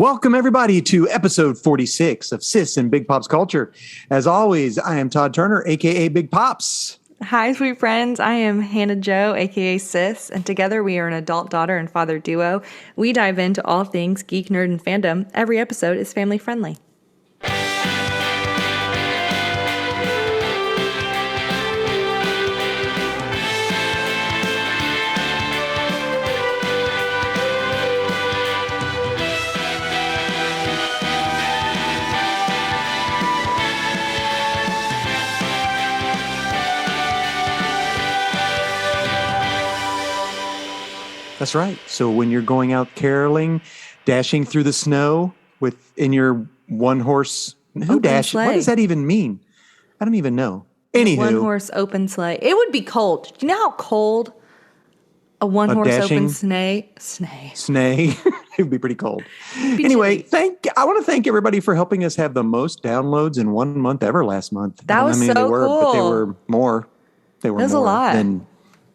Welcome, everybody, to episode 46 of Sis and Big Pops Culture. As always, I am Todd Turner, a.k.a. Big Pops. Hi, sweet friends. I am Hannah Jo, a.k.a. Sis, and together we are an adult daughter and father duo. We dive into all things geek, nerd, and fandom. Every episode is family friendly. That's right. So when you're going out caroling, dashing through the snow in your one-horse... Who dashes? What does that even mean? I don't even know. Anywho. One-horse open sleigh. It would be cold. Do you know how cold a one-horse open sleigh? It would be pretty cold. Anyway, I want to thank everybody for helping us have the most downloads in 1 month ever last month. That was so cool. But they were more. That was a lot.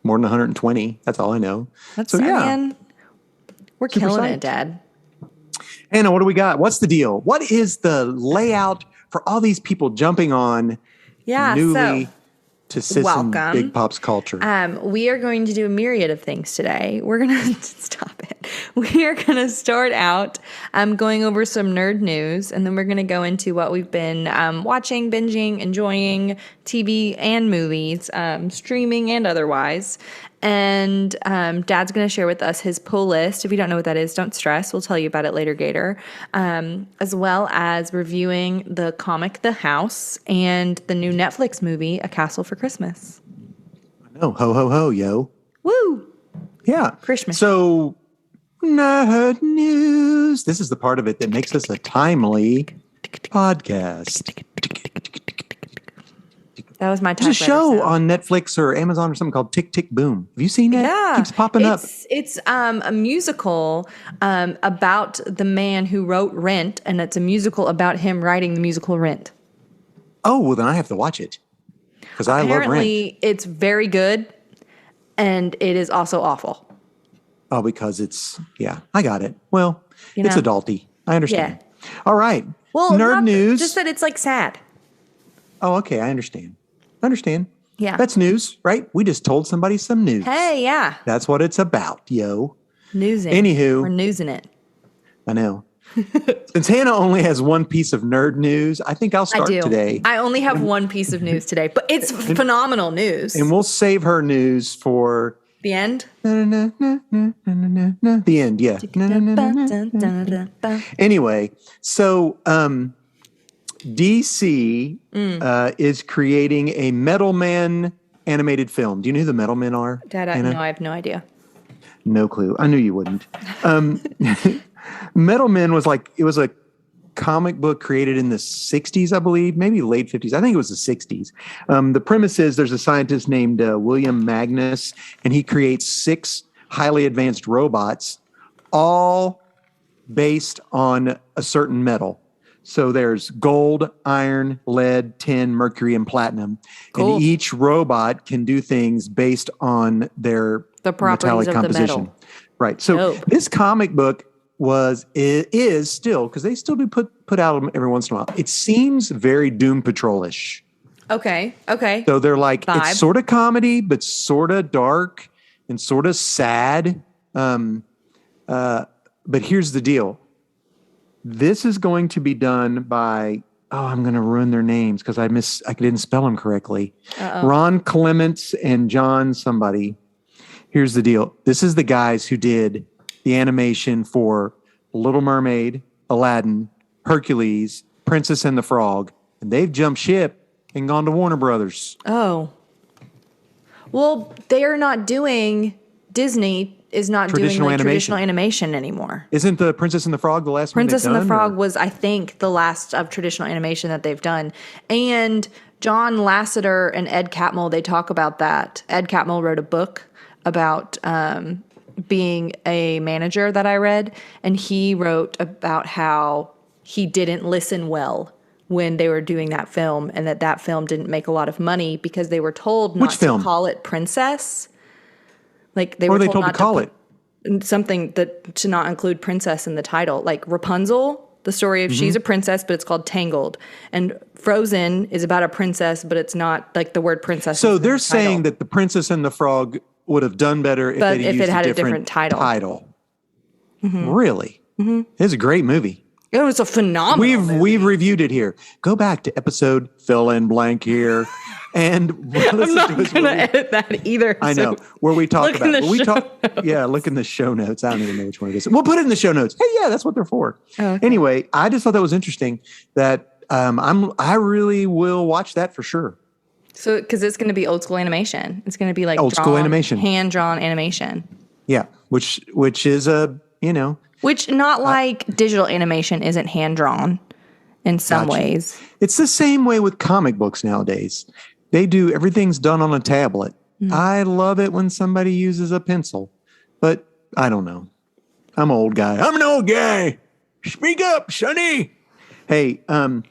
More than 120. That's all I know. Man, we're killing it, Dad. Anna, what do we got? What's the deal? What is the layout for all these people jumping on newly to Sis and Big Pops Culture? We are going to do a myriad of things today. We're going to stop it. We are going to start out going over some nerd news, and then we're going to go into what we've been watching, binging, enjoying, TV and movies, streaming and otherwise. And Dad's going to share with us his pull list. If you don't know what that is, don't stress. We'll tell you about it later, Gator. As well as reviewing the comic The House and the new Netflix movie, A Castle for Christmas. I know. Ho, ho, ho, yo. Woo! Yeah. Christmas. So, nerd news. This is the part of it that makes us a timely podcast. That was my typewriter There's a show on Netflix or Amazon or something called Tick, Tick, Boom. Have you seen that? Yeah. It keeps popping up. It's a musical about the man who wrote Rent, and it's a musical about him writing the musical Rent. Oh, well, then I have to watch it because I love Rent. Apparently, it's very good, and it is also awful. Oh, because I got it. Well, it's adulty. I understand. Yeah. All right. Well, nerd news. Just that it's like sad. Oh, okay. I understand. Yeah. That's news, right? We just told somebody some news. Hey, yeah. That's what it's about, yo. Newsing. Anywho. We're newsing it. I know. Since Hannah only has one piece of nerd news, I think I'll start today. I only have one piece of news today, but it's phenomenal news. And we'll save her news for... The end? The end, yeah. Anyway, so... DC is creating a Metal Man animated film. Do you know who the Metal Men are? Dad, no, I have no idea. No clue. I knew you wouldn't. Metal Men was a comic book created in the 60s, I believe, maybe late 50s. I think it was the 60s. The premise is there's a scientist named William Magnus, and he creates 6 highly advanced robots, all based on a certain metal. So there's gold, iron, lead, tin, mercury, and platinum. Cool. And each robot can do things based on the metallic composition. Metal. Right. So this comic book is still, because they still do put out every once in a while. It seems very Doom Patrol-ish. Okay. So they're like, vibe. It's sort of comedy, but sort of dark and sort of sad. But here's the deal. This is going to be done by, I'm going to ruin their names because I didn't spell them correctly. Uh-oh. Ron Clements and John somebody. Here's the deal. This is the guys who did the animation for Little Mermaid, Aladdin, Hercules, Princess and the Frog. And they've jumped ship and gone to Warner Brothers. Oh. Well, they're not doing Disney is not doing traditional animation anymore. Isn't the Princess and the Frog the last one they've done? Princess and the Frog was, I think, the last of traditional animation that they've done. And John Lasseter and Ed Catmull, they talk about that. Ed Catmull wrote a book about being a manager that I read, and he wrote about how he didn't listen well when they were doing that film, and that film didn't make a lot of money because they were told not to call it Princess. Like they were told not to call it. something that to not include princess in the title, like Rapunzel. The story of she's a princess, but it's called Tangled. And Frozen is about a princess, but it's not like the word princess. So they're saying that The Princess and the Frog would have done better if it had a different title. Mm-hmm. Really? Mm-hmm. It's a great movie. It was a phenomenal movie. We've reviewed it here. Go back to episode fill in blank here. And I'm not going to edit that either. I know. Where we talk about it. Yeah, look in the show notes. I don't even know which one it is. We'll put it in the show notes. Hey, yeah, that's what they're for. Oh, okay. Anyway, I just thought that was interesting that I really will watch that for sure. So, because it's going to be old school animation. It's going to be like old school animation. Hand-drawn animation. Yeah, which is Which not like digital animation isn't hand-drawn in some ways. It's the same way with comic books nowadays. Everything's done on a tablet. I love it when somebody uses a pencil, but I don't know. I'm an old guy. I'm an old guy. Speak up, Sonny. Hey, So,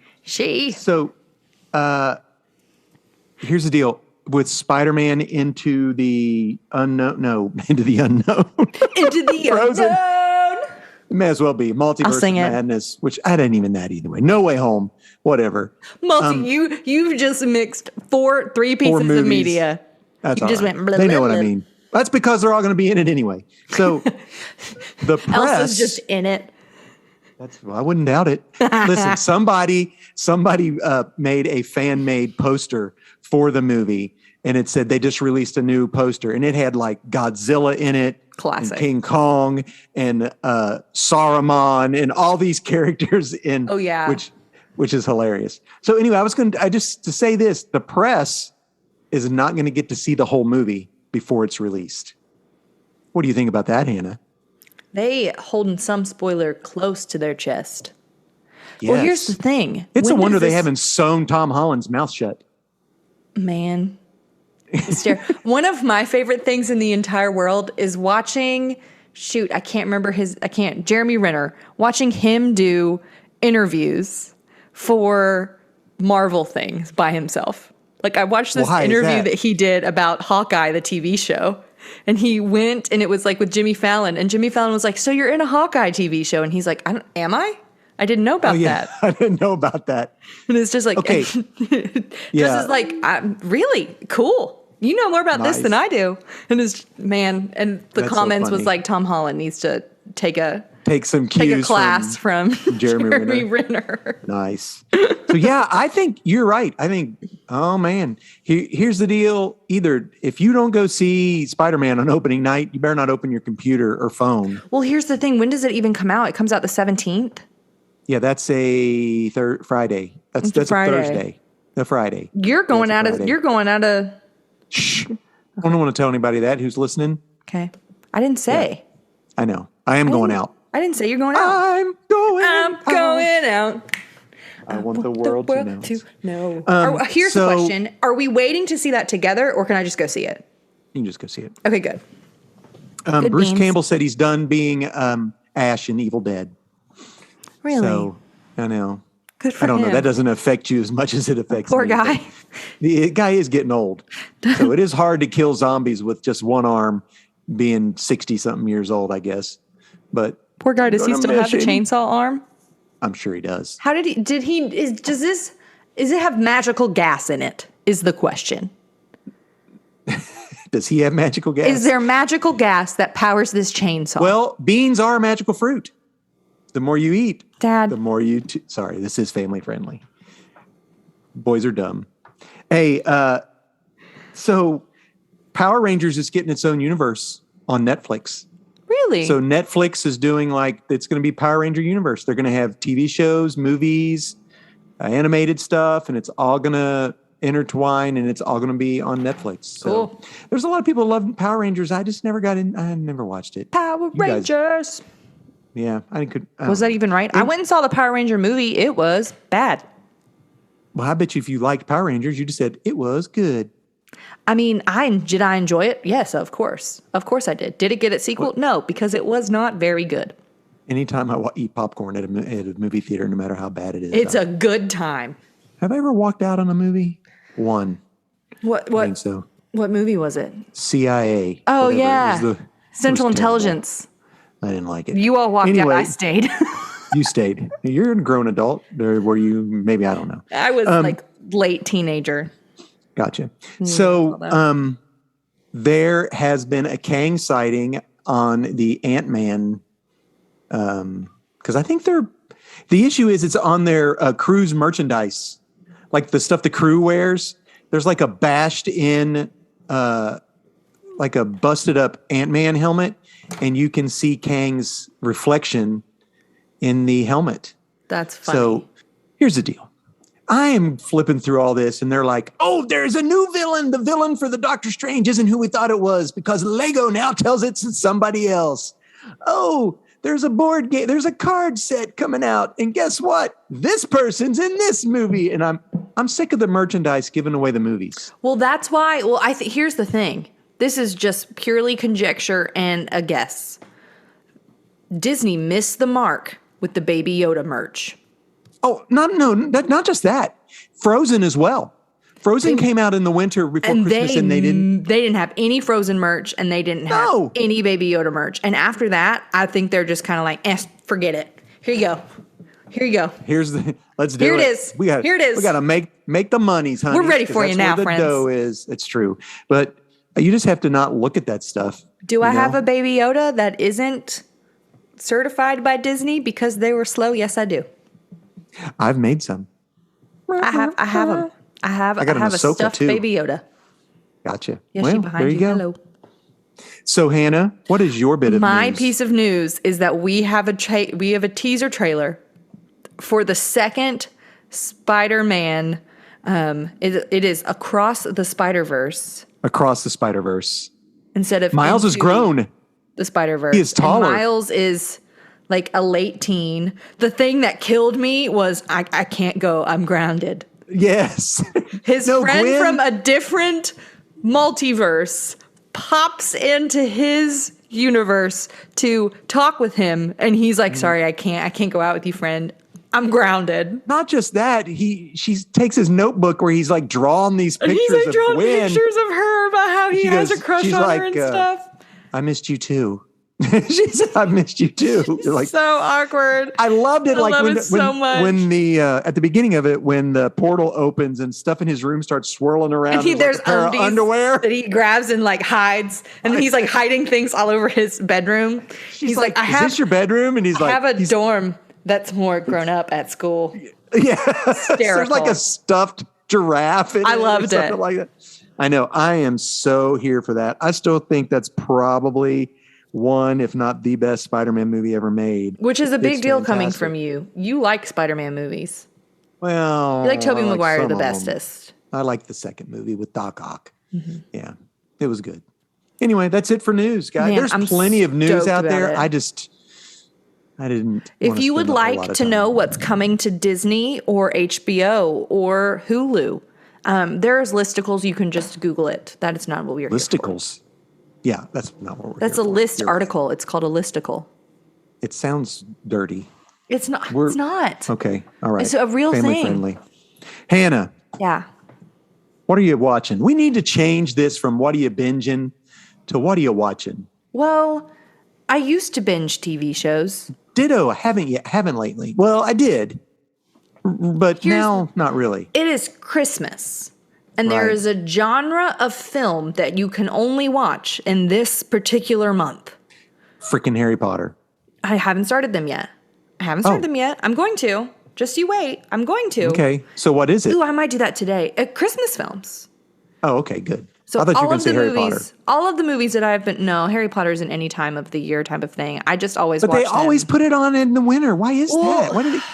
here's the deal with Spider-Man into the unknown. No, into the unknown. Into the unknown. It may as well be Multiverse of Madness, which I didn't even that either way. No Way Home, whatever. You've just mixed three pieces of media. That's you all just right. went. Blah, they know blah, what blah. I mean. That's because they're all going to be in it anyway. So the press Elsa's just in it. I wouldn't doubt it. Listen, somebody made a fan-made poster for the movie, and it said they just released a new poster, and it had like Godzilla in it. Classic. And King Kong and Saruman and all these characters in. Oh yeah. Which is hilarious. So anyway, I just to say this: the press is not going to get to see the whole movie before it's released. What do you think about that, Hannah? They holding some spoiler close to their chest. Yes. Well, here's the thing. It's a wonder they haven't sewn Tom Holland's mouth shut. Man. One of my favorite things in the entire world is watching, Jeremy Renner, watching him do interviews for Marvel things by himself. Like I watched this interview that he did about Hawkeye, the TV show. And he went and it was like with Jimmy Fallon. And Jimmy Fallon was like, so you're in a Hawkeye TV show? And he's like, am I? I didn't know about that. I didn't know about that. And it's just like, okay. Just like, really cool. You know more about this than I do. And and the comments was like, Tom Holland needs to take some cues, take a class from Jeremy Renner. Nice. So yeah, I think you're right. I think, oh man, here's the deal. Either if you don't go see Spider-Man on opening night, you better not open your computer or phone. Well, here's the thing. When does it even come out? It comes out the 17th. Yeah, that's a Friday. That's a Thursday. The Friday. You're going out of. Shh. I don't want to tell anybody that who's listening. Okay. I didn't say. Yeah. I know. I am going out. I didn't say you're going out. I'm going out. I want the world to know. Here's the question. Are we waiting to see that together or can I just go see it? You can just go see it. Okay, good. Bruce Campbell said he's done being Ash in Evil Dead. Really? So, I know. Good for him. I don't know. That doesn't affect you as much as it affects me. Poor guy. The guy is getting old. So it is hard to kill zombies with just one arm being 60-something years old, I guess. But poor guy, does he still have the chainsaw arm? I'm sure he does. How does it have magical gas in it? Is the question. Does he have magical gas? Is there magical gas that powers this chainsaw? Well, beans are a magical fruit. The more you eat, Dad. The more you... Sorry, this is family friendly. Boys are dumb. Hey, so Power Rangers is getting its own universe on Netflix. Really? So Netflix is doing it's going to be Power Ranger universe. They're going to have TV shows, movies, animated stuff, and it's all going to intertwine, and it's all going to be on Netflix. So cool. There's a lot of people who love Power Rangers. I just never got in. I never watched it. Power Rangers. Yeah, I could. Was that even right? I went and saw the Power Ranger movie. It was bad. Well, I bet you if you liked Power Rangers, you just said it was good. I mean, did I enjoy it? Yes, of course. Of course I did. Did it get its sequel? What? No, because it was not very good. Anytime I eat popcorn at a movie theater, no matter how bad it is. It's a good time. Have I ever walked out on a movie? One. What? I think so. What movie was it? CIA. Oh, yeah. Central It was terrible. Intelligence. I didn't like it. You all walked out. Anyway, I stayed. You stayed. You're a grown adult. Or were you? Maybe, I don't know. I was like late teenager. Gotcha. all So that. there has been a Kang sighting on the Ant-Man. Because I think the issue is it's on their crew's merchandise, like the stuff the crew wears. There's like a bashed in, like a busted up Ant-Man helmet, and you can see Kang's reflection in the helmet. That's funny. So here's the deal. I am flipping through all this, and they're like, oh, there's a new villain. The villain for the Doctor Strange isn't who we thought it was because Lego now tells it's somebody else. Oh, there's a board game. There's a card set coming out. And guess what? This person's in this movie. And I'm sick of the merchandise giving away the movies. Well, that's why. Well, here's the thing. This is just purely conjecture and a guess. Disney missed the mark with the Baby Yoda merch. Oh, not just that. Frozen as well. Frozen came out in the winter before Christmas, and they didn't have any Frozen merch, and they didn't have any Baby Yoda merch. And after that, I think they're just kind of like, forget it. Here you go. Let's do it. Here it is. Here it is. We got to make the monies, honey. We're ready for you now, where friends. the dough is. It's true. But you just have to not look at that stuff. Do I have a Baby Yoda that isn't certified by Disney because they were slow? Yes, I do. I've made some. I have them. I have an a Ahsoka stuffed too. Baby Yoda. Gotcha. Yeah, well, she behind there you go. Hello. So Hannah, what is your bit of My news? piece of news is that we have a teaser trailer for the second Spider-Man. It is Across the Spider-Verse Across the Spider-Verse. instead of Miles has Into grown. the Spider-Verse. He is taller. And Miles is like a late teen. The thing that killed me was I can't go. I'm grounded. Yes. His No, friend Gwen- from a different multiverse pops into his universe to talk with him, and he's like, "Sorry, I can't go out with you, friend. I'm grounded." Not just that, she takes his notebook where he's like drawing these And pictures he's like of drawing Gwen. pictures of her about how he She has goes- a crush she's on like, her and stuff. I missed you too. She said, I missed you too. Like, So awkward. I loved it. I Like love when it so much. when the at the beginning of it, when the portal opens and stuff in his room starts swirling around, And there's like a pair of undies underwear. that he grabs and like hides, and he's like hiding things all over his bedroom. He's like, "Is this your bedroom?" And he's I like, have a dorm that's more grown up at school. yeah, there's like Hysterical. a stuffed giraffe. In I it or loved something it. like that. I know. I am so here for that. I still think that's probably one, if not the best Spider-Man movie ever made. Which is a big It's deal coming fantastic. from you. You like Spider-Man movies. Well, You like Tobey I Maguire some the of 'em. bestest. I like the second movie with Doc Ock. Mm-hmm. Yeah, it was good. Anyway, that's it for news, guys. Man, There's I'm plenty of news stoked out about there. it. I didn't. If wanna you would spend a whole lot like of to time know on it. what's coming to Disney or HBO or Hulu, there's listicles. You can just Google it. That is not what we are here for. listicles, yeah, that's not what we're. That's here a for. list You're right. article. It's called a listicle. It sounds dirty. It's not. We're- It's not. Okay, all right. It's a real Family thing. friendly. Hannah, Yeah. what are you watching? We need to change this from what are you binging to what are you watching. Well, I used to binge TV shows. Ditto. I haven't lately. Well, I did, but now not really. It is Christmas, and there Right. is a genre of film that you can only watch in this particular month. Freaking Harry Potter. I haven't started them yet. I'm going to. Just you wait. I'm going to. Okay, so what is it? Ooh, I might do that today. Christmas films. Oh, okay, good. So I thought you were all going of to say the Harry Potter. movies, all of the movies that I've been Harry Potter isn't any time of the year type of thing. I just always But watch they always them. put it on in the winter. Why is that? Why did they?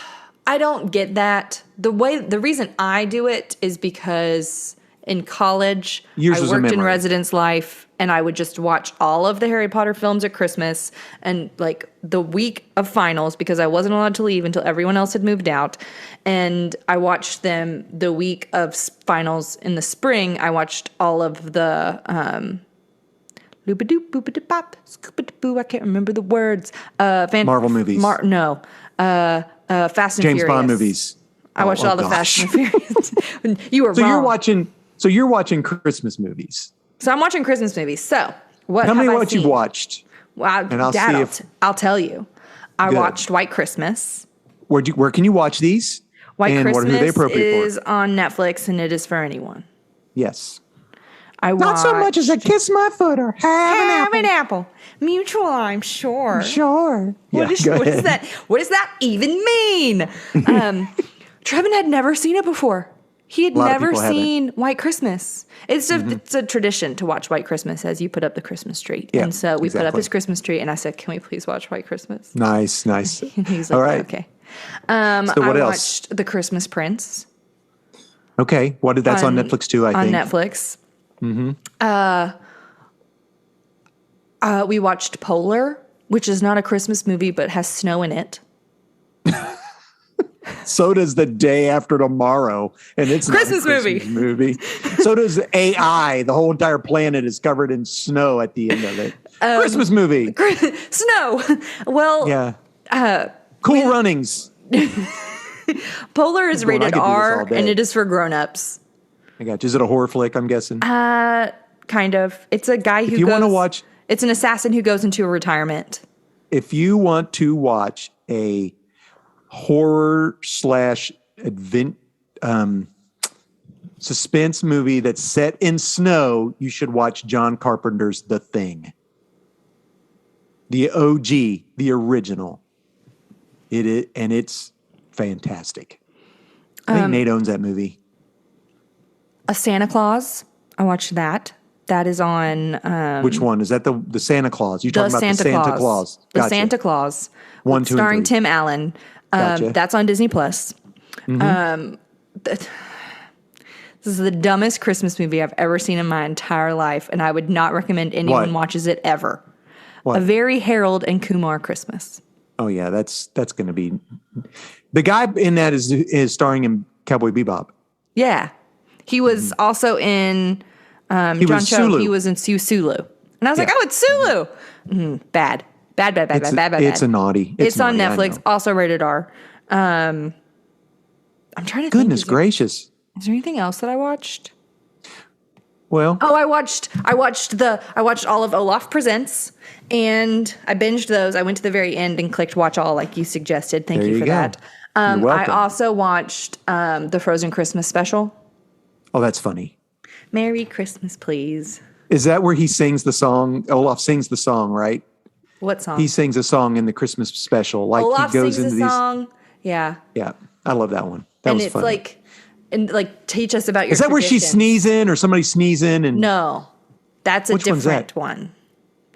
I don't get that. The reason I do it is because in college Yours I was a worked in memory. residence life, and I would just watch all of the Harry Potter films at Christmas and like the week of finals because I wasn't allowed to leave until everyone else had moved out. And I watched them the week of finals in the spring. I watched all of the Loopadoop, boopadoop bop, scoopadoop, I can't remember the words. Marvel movies. Fast and James Furious. Bond movies. I watched all the gosh. Fast and Furious. You were So wrong. you're watching Christmas movies. So I'm watching Christmas movies. So what? Tell me have I what you've seen? watched. Well, And I'll Dad, see if- I'll tell you. I Good. watched White Christmas. Where can you watch these? White and Christmas what are they appropriate is for? on Netflix, and it is for anyone. Yes. I Not so much as a kiss my foot or have an apple. Mutual, I'm sure. Sure. What is that? What does that even mean? Trevin had never seen it before. He had A lot of never people haven't. seen White Christmas. It's a tradition to watch White Christmas as you put up the Christmas tree. Yeah, And so we put up exactly. his Christmas tree, and I said, "Can we please watch White Christmas?" Nice. And he's like, All right. "Okay." So what I else? watched The Christmas Prince Okay. That's on Netflix too, I on think. Netflix. We watched Polar, which is not a Christmas movie but has snow in it. So does The Day After Tomorrow, and it's not a Christmas movie. movie. So does AI. The whole entire planet is covered in snow at the end of it. Christmas movie. Snow. Well, Yeah. Cool Runnings. Polar is Boy, I rated could do this all R, day. and it is for grown-ups. I got you. Is it a horror flick? I'm guessing. Kind of. It's a guy who If you goes. wanna watch- It's an assassin who goes into a retirement. If you want to watch a horror / advent suspense movie that's set in snow, you should watch John Carpenter's The Thing. The OG, the original. And it's fantastic. I think Nate owns that movie. A Santa Claus. I watched that. That is on Which one? Is that the Santa Claus? You're the talking about Santa the Santa Claus. Claus. The Gotcha. Santa Claus. 1, 2, and starring 3. Tim Allen. Gotcha. That's on Disney Plus. This is the dumbest Christmas movie I've ever seen in my entire life, and I would not recommend anyone What? watches it ever. What? A Very Harold and Kumar Christmas. Oh yeah, that's going to be the guy in that is starring in Cowboy Bebop. Yeah. He was also in John was Cho. Sulu. He was in Sulu. And I was like, Yeah. oh, it's Sulu. Bad. Bad. It's a naughty. It's on naughty, I Netflix, know. also rated R. I'm trying to Goodness think. gracious. Is there anything else that I watched? Well, Oh, I watched all of Olaf Presents, and I binged those. I went to the very end and clicked watch all like you suggested. Thank There you you for go. that. You're I welcome. also watched the Frozen Christmas special. oh, that's funny. Merry Christmas, please. Is that where he sings the song? Olaf sings the song, right? What song? He sings a song in the Christmas special. Like Olaf he goes sings into a these. song. Yeah. Yeah, I love that one. That And was it's funny. like teach us about your Is that where she traditions. sneezing or somebody sneezing? And No. That's a Which one's different that? one.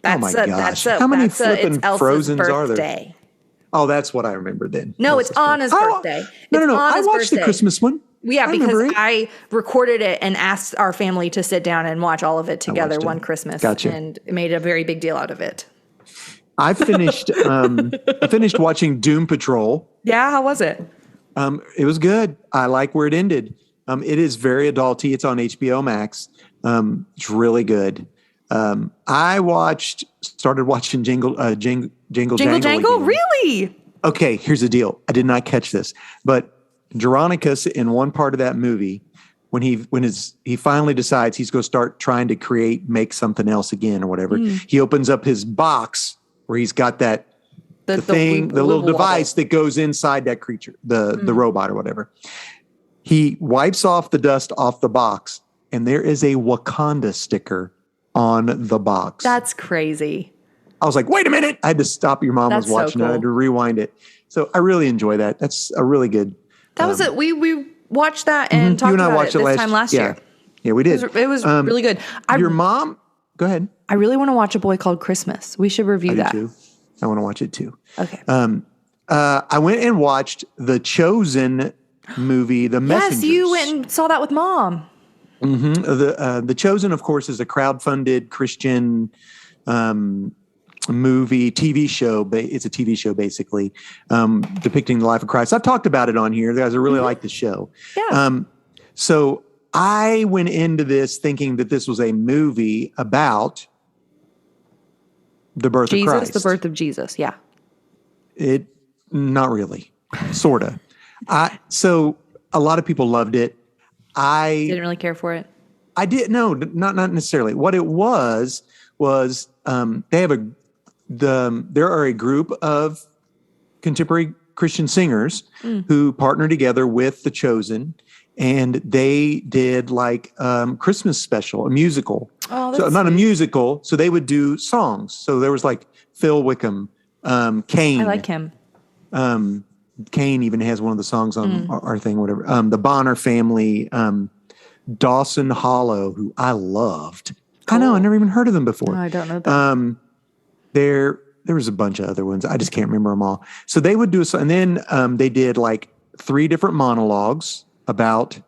Oh my gosh. How many flippin' it's Elsa's Frozens are there? birthday. oh, that's what I remember then. No, Elsa's it's Anna's birthday. birthday. No, It's no. I Anna's watched the birthday. Christmas one. Yeah, I because remember it. I recorded it and asked our family to sit down and watch all of it together watched it. one Christmas. Gotcha. And made a very big deal out of it. I finished. I finished watching Doom Patrol. Yeah, how was it? It was good. I like where it ended. It is very adulty. It's on HBO Max. It's really good. I started watching Jingle Jingle Jangle Jangle? again. Really? Okay, here's the deal. I did not catch this, but Geronicus in one part of that movie, when he finally decides he's going to start trying to make something else again or whatever, he opens up his box where he's got that the little device that goes inside that creature, the robot or whatever. He wipes off the dust off the box, and there is a Wakanda sticker on the box. That's crazy. I was like, wait a minute. I had to stop. Your mom That's was so watching it. I had to cool. rewind it. So I really enjoy that. That's a really good. That was it. We watched that and talked you and I about watched it it this time last year. Yeah, we did. It was really good. Your mom, go ahead. I really want to watch A Boy Called Christmas. We should review I that. do too. I want to watch it too. Okay. I went and watched the Chosen movie, The Messengers. Yes, you went and saw that with Mom. The Chosen, of course, is a crowdfunded Christian movie, TV show. It's a TV show, basically, depicting the life of Christ. I've talked about it on here. The guys, I really like the show. Yeah. So I went into this thinking that this was a movie about the birth of Jesus, Christ. the birth of Jesus. Yeah. It not really, sorta. So a lot of people loved it. Didn't really care for it. I did not necessarily. What it was they have there are a group of contemporary Christian singers who partner together with The Chosen, and they did like Christmas special, a musical. Oh, So that's not a sweet. musical. So they would do songs. So there was like Phil Wickham, Kane. I like him. Kane even has one of the songs on our thing, whatever. The Bonner family, Dawson Hollow, who I loved. I know, I never even heard of them before. No, I don't know that. There was a bunch of other ones. I just can't remember them all. So they would do a, and then they did like 3 different monologues about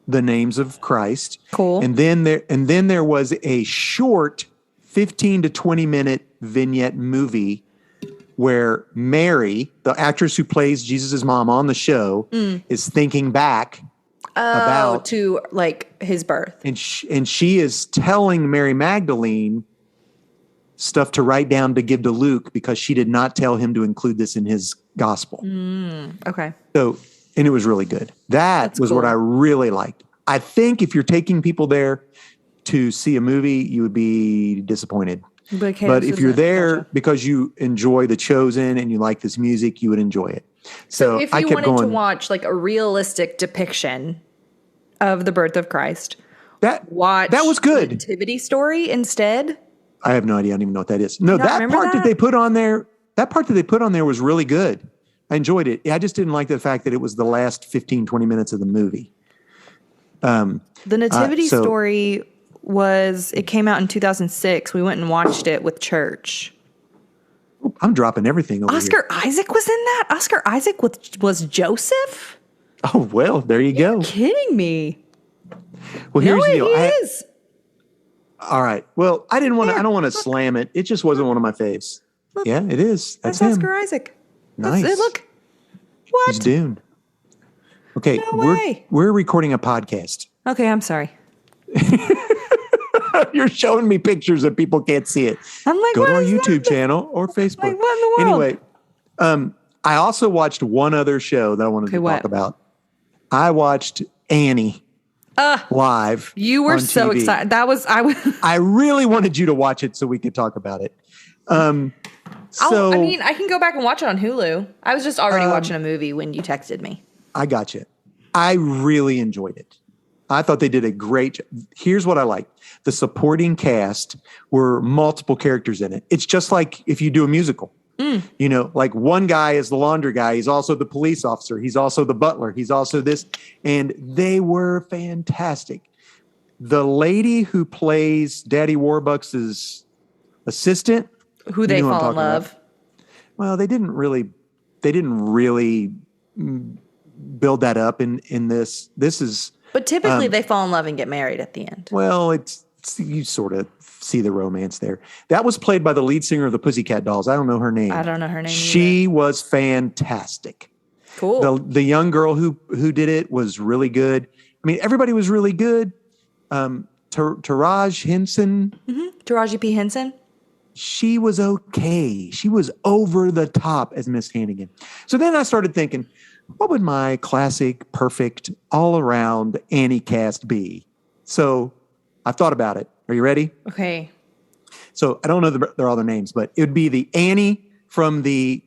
the names of Christ. Cool. And then there was a short 15 to 20 minute vignette movie where Mary, the actress who plays Jesus' mom on the show, is thinking back about to like his birth. and she is telling Mary Magdalene stuff to write down to give to Luke because she did not tell him to include this in his gospel. Okay. So, and it was really good. That was what cool. I really liked. I think if you're taking people there to see a movie, you would be disappointed. Okay, But this if is you're it. there Gotcha. because you enjoy The Chosen and you like this music, you would enjoy it. So If I you kept wanted to going. watch like a realistic depiction of the birth of Christ, That was good. Nativity Story instead. I have no idea. I don't even know what that is. No, not that remember part that that? they put on there, was really good. I enjoyed it. I just didn't like the fact that it was the last 15, 20 minutes of the movie. The Nativity so- Story it came out in 2006. We went and watched it with church. I'm dropping everything over here. Oscar Isaac was in that? Oscar Isaac was Joseph? Oh, well, there you go. Kidding me. Well, here's No, the he deal. is. All right. Well, I don't want to slam it. It just wasn't one of my faves. Yeah, it is. That's him. Oscar Isaac. Nice. That's it. Look. He's What? Dune. Okay, No way. we're recording a podcast. Okay, I'm sorry. You're showing me pictures and people can't see it. I'm like, Go what to our is YouTube that? channel or Facebook. Like, what in the world? Anyway, I also watched one other show that I wanted to what? talk about. I watched Annie live. You were on so TV. excited. I really wanted you to watch it so we could talk about it. I can go back and watch it on Hulu. I was just already watching a movie when you texted me. I got you. I really enjoyed it. I thought they did a great. Here's what I liked: the supporting cast were multiple characters in it. It's just like if you do a musical. You know, like one guy is the laundry guy. He's also the police officer. He's also the butler. He's also this, and they were fantastic. The lady who plays Daddy Warbucks' assistant, Who you they know what I'm fall in talking about. love. Well, they didn't really build that up in this. This is, But typically they fall in love and get married at the end. well, it's you sort of see the romance there. That was played by the lead singer of the Pussycat Dolls. I don't know her name. I don't know her name She was fantastic. Cool. The young girl who did it was really good. I mean, everybody was really good. Taraji Henson, Taraji P. Henson. she was okay. She was over the top as Miss Hannigan. So then I started thinking, what would my classic, perfect, all around Annie cast be? So I thought about it. Are you ready? Okay. So I don't know their other names, but it would be the Annie from the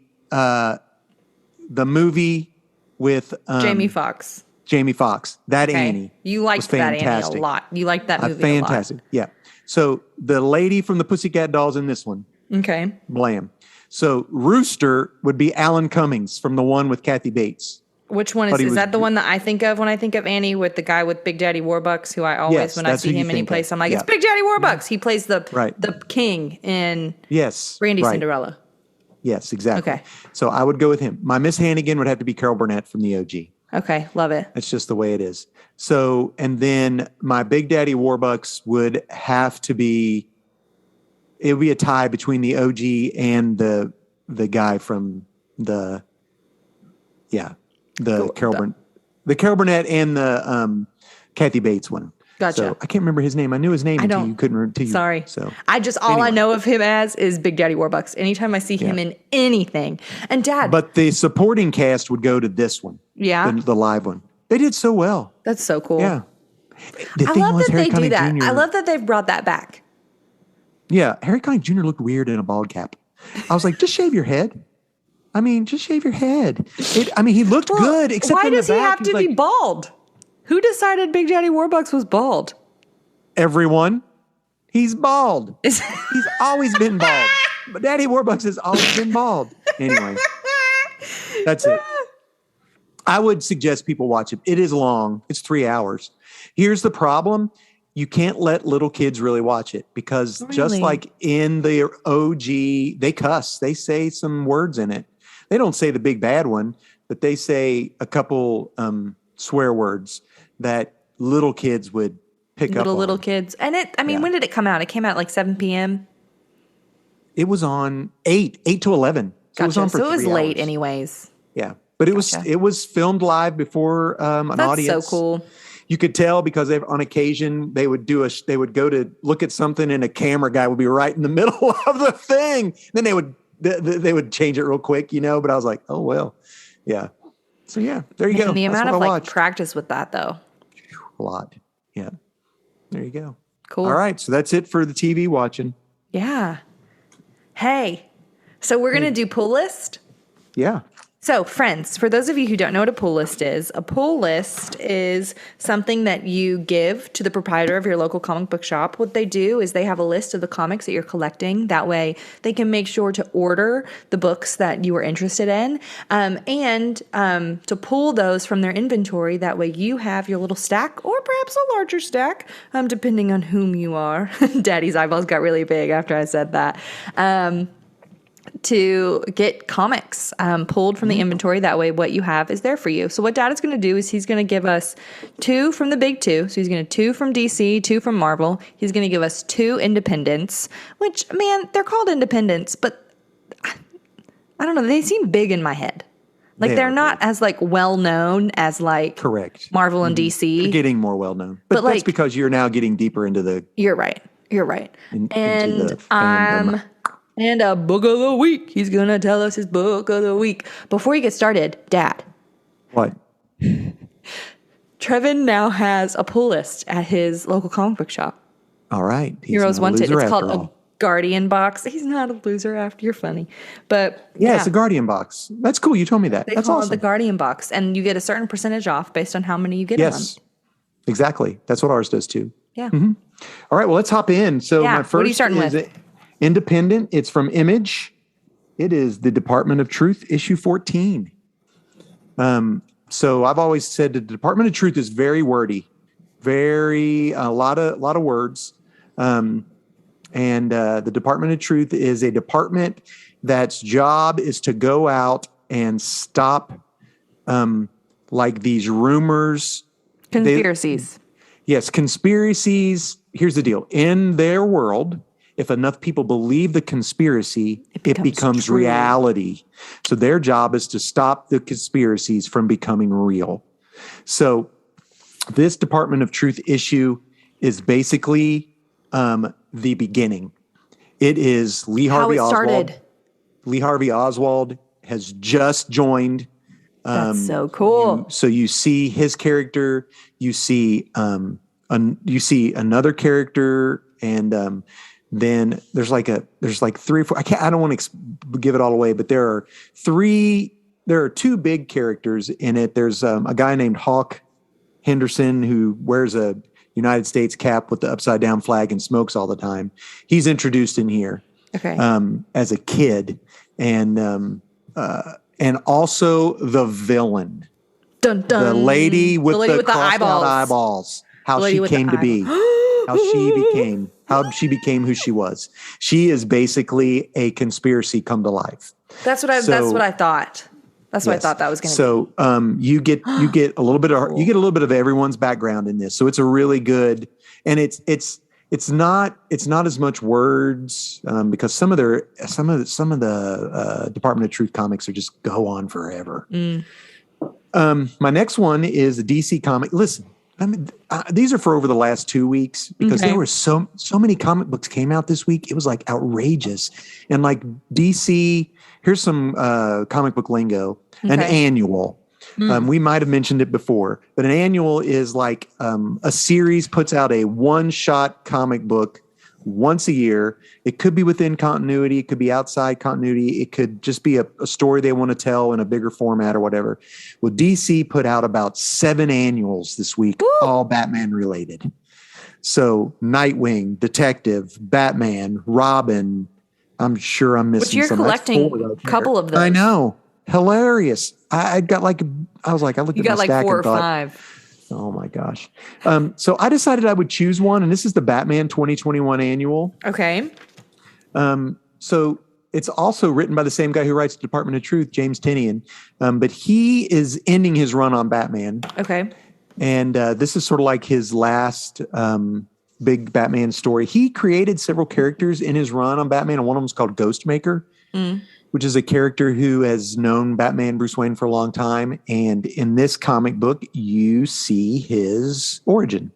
movie with Jamie Foxx. Jamie Foxx. That Okay. Annie. You liked was that Annie a fantastic. lot. You liked that movie a lot. Fantastic. Yeah. So the lady from the Pussycat Dolls in this one, Okay. blam. So Rooster would be Alan Cummings from the one with Kathy Bates. Which one But he is was- that the one that I think of when I think of Annie with the guy with Big Daddy Warbucks who I always Yes, when I that's see who you him and he think plays of. I'm like, Yeah. it's Big Daddy Warbucks. He plays the Right. the king in Yes. Brandy right. Cinderella. Yes, exactly. Okay. So I would go with him. My Miss Hannigan would have to be Carol Burnett from the OG. Okay, love it. That's just the way it is. So, and then my Big Daddy Warbucks would have to be, it would be a tie between the OG and the guy from the Carol Burnett and the Kathy Bates one. Gotcha. So I can't remember his name. I knew his name until don't- you couldn't until you. Sorry. So I just all I Anyway. know of him as is Big Daddy Warbucks. Anytime I see him Yeah. in anything. And Dad, but the supporting cast would go to this one. Yeah? The live one. They did so well. that's so cool. Yeah. The I thing love was, that Harry they do Connick that. Jr. I love that they've brought that back. Yeah, Harry Connick Jr. looked weird in a bald cap. I was like, just shave your head. I mean, just shave your head. He looked good, except why in the does he back, have to be bald? Who decided Big Daddy Warbucks was bald? everyone. He's bald. He's always been bald. But Daddy Warbucks has always been bald. Anyway, that's it. I would suggest people watch it. It is long. It's 3 hours. Here's the problem. You can't let little kids really watch it because just like in the OG, they cuss. They say some words in it. They don't say the big bad one, but they say a couple swear words that little kids would pick up on. Little kids. And when did it come out? It came out like 7 p.m. It was on 8 to 11. So Gotcha. it was on for 3 hours. Late anyways. Yeah. But it was filmed live before an audience. That's so cool. You could tell because on occasion they would go to look at something and a camera guy would be right in the middle of the thing. Then they would change it real quick, but I was like, oh, well, yeah. So yeah, there you go. The That's amount of what practice with that though. A lot. Yeah. There you go. Cool. All right. So that's it for the TV watching. Yeah. Hey, so we're going to do pull list. Yeah. So, friends, for those of you who don't know what a pull list is something that you give to the proprietor of your local comic book shop. What they do is they have a list of the comics that you're collecting. That way they can make sure to order the books that you are interested in and to pull those from their inventory. That way you have your little stack or perhaps a larger stack, depending on whom you are. Daddy's eyeballs got really big after I said that. To get comics pulled from the inventory. That way what you have is there for you. So what Dad is going to do is he's going to give us 2 from the big 2. So he's going to 2 from DC, 2 from Marvel. He's going to give us 2 independents, which, man, they're called independents, but I don't know. They seem big in my head. Like they're not as well known as correct Marvel and DC. You're getting more well known, but that's because you're now getting deeper into the. You're right. Into the fandom. And a book of the week. He's going to tell us his book of the week. Before you get started, Dad. What? Trevin now has a pull list at his local comic book shop. All right. Heroes Wanted. It's called a Guardian box. He's not a loser after. You're funny. But yeah, it's a Guardian box. That's cool. You told me that. That's call awesome. it the Guardian box. And you get a certain percentage off based on how many you get. Yes, exactly. That's what ours does too. Yeah. Mm-hmm. All right. Well, let's hop in. So my first what are you starting with? Independent. It's from Image. It is the Department of Truth, issue 14. So I've always said the Department of Truth is very wordy, a lot of words. And the Department of Truth is a department that's job is to go out and stop these rumors. Conspiracies. Yes, conspiracies. Here's the deal. In their world, if enough people believe the conspiracy, it becomes true. reality. So their job is to stop the conspiracies from becoming real. So this Department of Truth issue is basically the beginning. It is Lee Harvey Oswald. Started. Lee Harvey Oswald has just joined. That's so cool. So you see his character, you see another character, and then there's like 3 or 4. I don't want to give it all away, but there are 2 big characters in it. There's a guy named Hawk Henderson who wears a United States cap with the upside down flag and smokes all the time. He's introduced in here, as a kid, and also the villain, dun, dun. the lady with the crossed out eyeballs. How she came to be. How she became who she was. She is basically a conspiracy come to life. That's what I thought. That's what I thought that was going to be. So you get a little bit of everyone's background in this. So it's a really good, and it's not as much words because some of the Department of Truth comics are just go on forever. My next one is a DC comic. Listen. These are for over the last 2 weeks because there were so many comic books came out this week. It was outrageous. And DC, here's some comic book lingo, an annual. We might have mentioned it before, but an annual is a series puts out a one-shot comic book once a year. It could be within continuity. It could be outside continuity. It could just be a story they want to tell in a bigger format or whatever. Well, DC put out about 7 annuals this week, all Batman related. So Nightwing, Detective, Batman, Robin. I'm sure I'm missing Which you're some. collecting a couple of those. I know. Hilarious. I got like, I was like, I looked You at my got like stack 4 or and thought, 5. oh my gosh. So I decided I would choose one, and this is the Batman 2021 annual. Okay. So it's also written by the same guy who writes Department of Truth, James Tynion. But he is ending his run on Batman. Okay. And this is sort of like his last big Batman story. He created several characters in his run on Batman, and one of them is called Ghostmaker, which is a character who has known Batman, Bruce Wayne, for a long time. And in this comic book, you see his origin.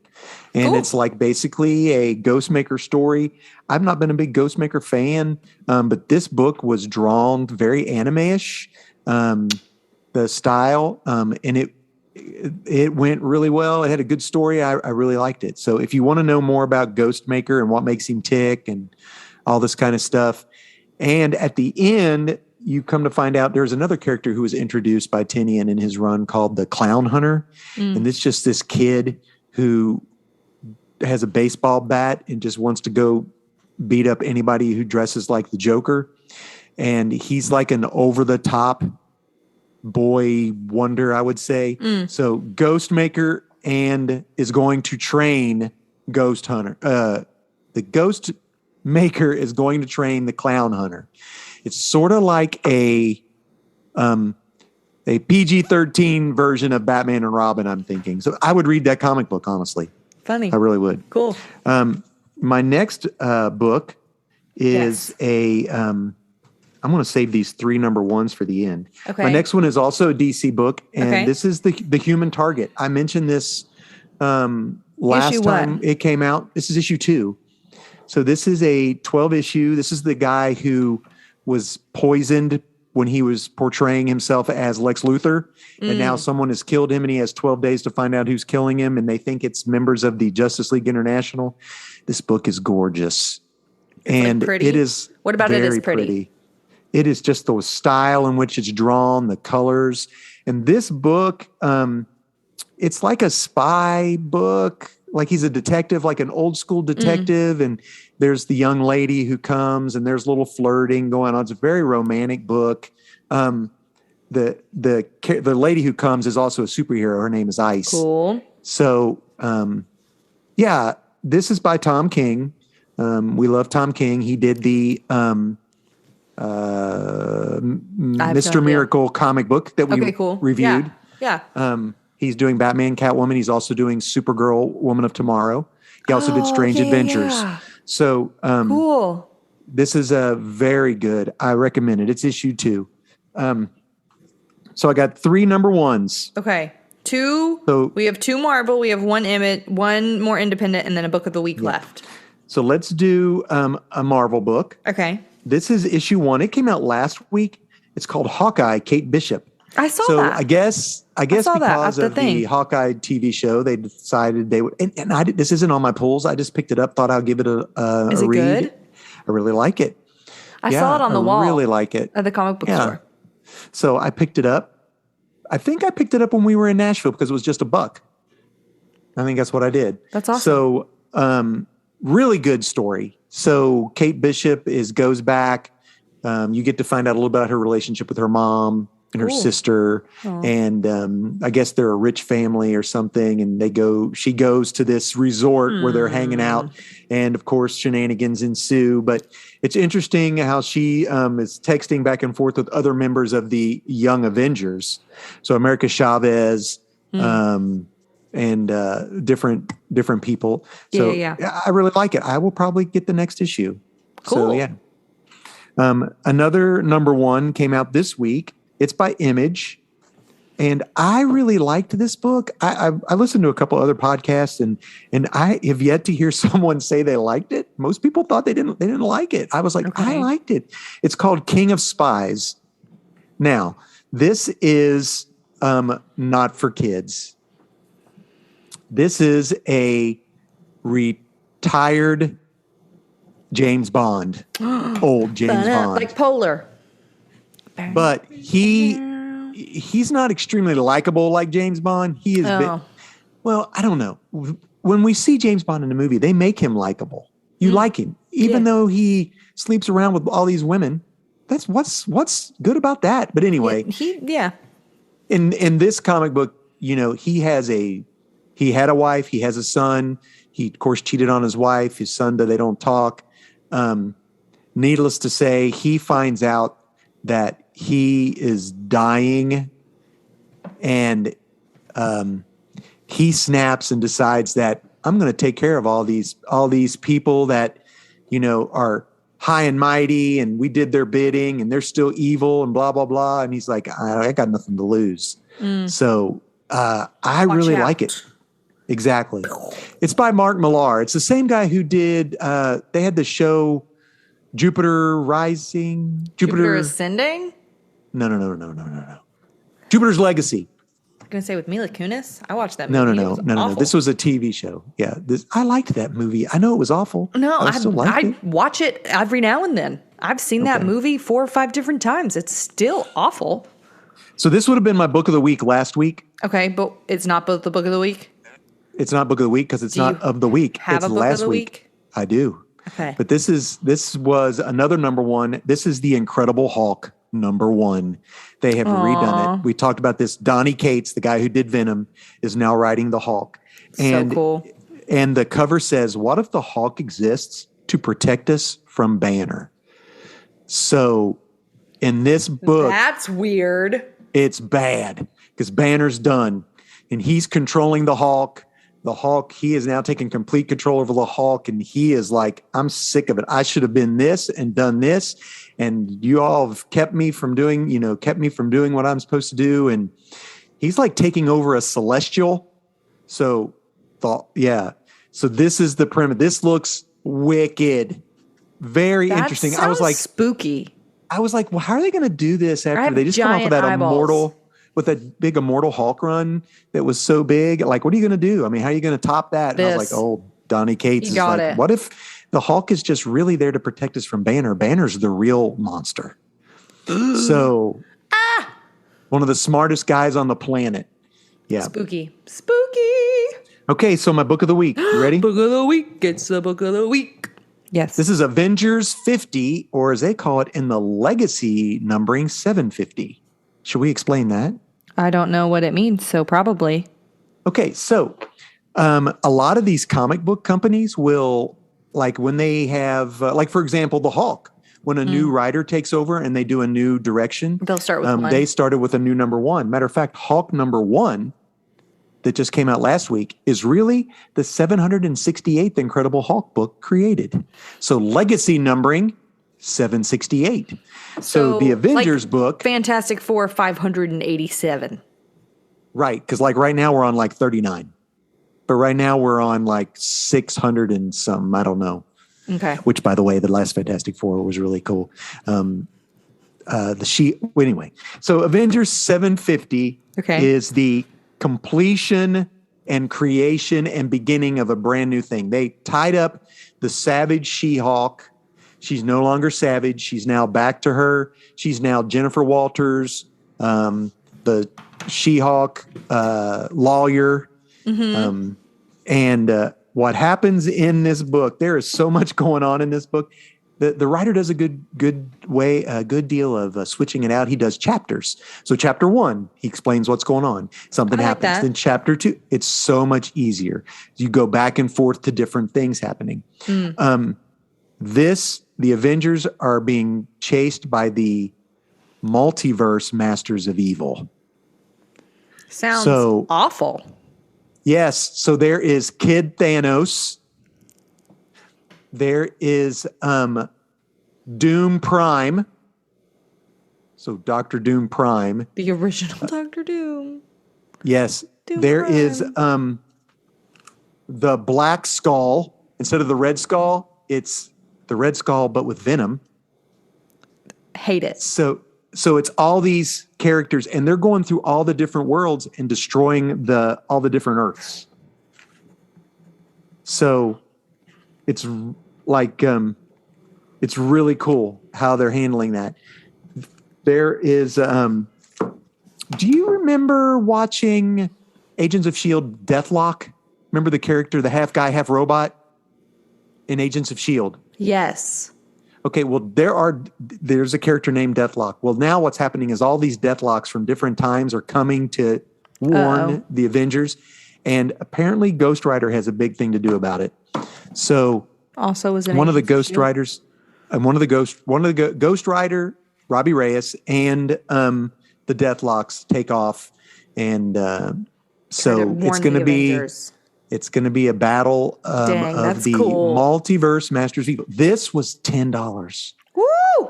And it's like basically a Ghostmaker story. I've not been a big Ghostmaker fan, but this book was drawn very anime-ish, the style, and it went really well. It had a good story. I really liked it. So if you want to know more about Ghostmaker and what makes him tick and all this kind of stuff, and at the end, you come to find out there's another character who was introduced by Tynion in his run called the Clown Hunter. And it's just this kid who has a baseball bat and just wants to go beat up anybody who dresses like the Joker. And he's like an over-the-top boy wonder, I would say. So Ghostmaker and is going to train Ghost Hunter. The Ghostmaker is going to train the Clown Hunter. It's sort of like a PG-13 version of Batman and Robin, I'm thinking. So I would read that comic book, honestly. Funny. I really would. Cool. My next book is I'm going to save these 3 number 1s for the end. Okay. My next one is also a DC book, and this is the Human Target. I mentioned this last time it came out. This is issue 2. So this is a 12 issue. This is the guy who was poisoned when he was portraying himself as Lex Luthor, and now someone has killed him, and he has 12 days to find out who's killing him, and they think it's members of the Justice League International. This book is gorgeous. And like pretty? It is What about it is pretty? It is just the style in which it's drawn, the colors. And this book, it's like a spy book. Like he's a detective, like an old school detective. And there's the young lady who comes, and there's a little flirting going on. It's a very romantic book. The lady who comes is also a superhero. Her name is Ice. Cool. So, this is by Tom King. We love Tom King. He did the Mr. Miracle comic book that we reviewed. Yeah. He's doing Batman, Catwoman. He's also doing Supergirl, Woman of Tomorrow. He also did Strange Adventures. Yeah. So Cool. This is a very good. I recommend it. It's issue 2. So I got 3 number 1s. Okay. 2. So we have 2 Marvel. We have 1 Image, 1 more independent, and then a book of the week left. So let's do a Marvel book. Okay. This is issue 1. It came out last week. It's called Hawkeye, Kate Bishop. I saw that. I guess because of the Hawkeye TV show, they decided they would. And this isn't on my pulls. I just picked it up. Thought I'll give it a Is it read. good? I really like it. I saw it on the wall. I really like it at the comic book store. So I picked it up. I think I picked it up when we were in Nashville because it was just $1. I think that's what I did. That's awesome. So really good story. So Kate Bishop goes back. You get to find out a little about her relationship with her mom and her sister. Aww. And I guess they're a rich family or something. And she goes to this resort where they're hanging out. And of course, shenanigans ensue. But it's interesting how she is texting back and forth with other members of the Young Avengers. So America Chavez, and different people. So I really like it. I will probably get the next issue. Cool. So another number 1 came out this week. It's by Image. And I really liked this book. I listened to a couple other podcasts and I have yet to hear someone say they liked it. Most people thought they didn't like it. I was like, I liked it. It's called King of Spies. Now, this is not for kids. This is a retired James Bond, old James Bond. Like Polar. But he's not extremely likable like James Bond. He is well, I don't know. When we see James Bond in a movie, they make him likable. You like him, even though he sleeps around with all these women. That's what's good about that. But anyway, in this comic book, you know, he had a wife, he has a son. He of course cheated on his wife. His son, they don't talk. Needless to say, he finds out that he is dying, and he snaps and decides that I'm going to take care of all these people that, you know, are high and mighty, and we did their bidding, and they're still evil, and blah blah blah. And he's like, I got nothing to lose. So I really like it. Exactly. It's by Mark Millar. It's the same guy who did. They had the show Jupiter Rising, Jupiter Ascending. No. Jupiter's Legacy. I'm gonna say with Mila Kunis. I watched that movie. No. This was a TV show. Yeah, I liked that movie. I know it was awful. No, I watch it every now and then. I've seen that movie 4 or 5 different times. It's still awful. So this would have been my book of the week last week. Okay, but it's not both the book of the week. It's not book of the week because it's not of the week. It's a book last of the week. I do. Okay. But this was another number one. This is the Incredible Hulk #1. They have redone it. We talked about this. Donny Cates, the guy who did Venom, is now writing the Hulk. And, so cool. And the cover says, "What if the Hulk exists to protect us from Banner?" So in this book, that's weird. It's bad because Banner's done and he's controlling the Hulk. The Hulk, he is now taking complete control over the Hulk, and he is like, I'm sick of it. I should have been this and done this, and you all have kept me from doing what I'm supposed to do. And he's like taking over a Celestial. So this is the premise. This looks wicked. Very interesting. I was like spooky. I was like, well, how are they going to do this after they just come off of that eyeballs. With that big Immortal Hulk run that was so big? Like, what are you going to do? I mean, how are you going to top that? And I was like, oh, Donny Cates is like, what if the Hulk is just really there to protect us from Banner? Banner's the real monster. So, one of the smartest guys on the planet. Yeah. Spooky. Okay, so my book of the week. You ready? Book of the week. It's the book of the week. Yes. This is Avengers 50, or as they call it in the Legacy numbering, 750. Should we explain that? I don't know what it means, so probably. Okay, so a lot of these comic book companies will, like when they have, like for example, the Hulk, when a new writer takes over and they do a new direction, they'll start with one. They started with a new #1. Matter of fact, Hulk #1 that just came out last week is really the 768th Incredible Hulk book created. So legacy numbering, 768. So the Avengers book. Fantastic Four, 587. Right, because like right now we're on like 39. But right now we're on like 600 and some, I don't know. Okay. Which, by the way, the last Fantastic Four was really cool. Anyway, so Avengers 750 is the completion and creation and beginning of a brand new thing. They tied up the Savage She-Hulk. She's no longer Savage. She's now back to her. She's now Jennifer Walters, the She-Hulk lawyer. And what happens in this book, there is so much going on in this book. The writer does a good deal of switching it out. He does chapters. So chapter 1, he explains what's going on. Something happens. Then chapter 2, it's so much easier. You go back and forth to different things happening. The Avengers are being chased by the multiverse masters of evil. Sounds awful. Yes. So there is Kid Thanos. There is Doom Prime. So Dr. Doom Prime. The original Dr. Doom. Yes. There is the Black Skull. Instead of the Red Skull, it's the Red Skull, but with Venom. Hate it. So it's all these characters, and they're going through all the different worlds and destroying all the different Earths. So it's like It's really cool how they're handling that. There is, do you remember watching Agents of S.H.I.E.L.D. Deathlock? Remember the character, the half guy, half robot in Agents of S.H.I.E.L.D.? Yes. Okay, well, there's a character named Deathlock. Well, now what's happening is all these Deathlocks from different times are coming to warn the Avengers, and apparently Ghost Rider has a big thing to do about it. So Also was in one of the Agents of Ghost S.H.I.E.L.D. Riders, and Ghost Rider, Robbie Reyes, and the Deathlocks take off, and so warn it's going the to be. Avengers. It's going to be a battle Dang, of that's the cool. multiverse Masters of Evil. This was $10, Woo!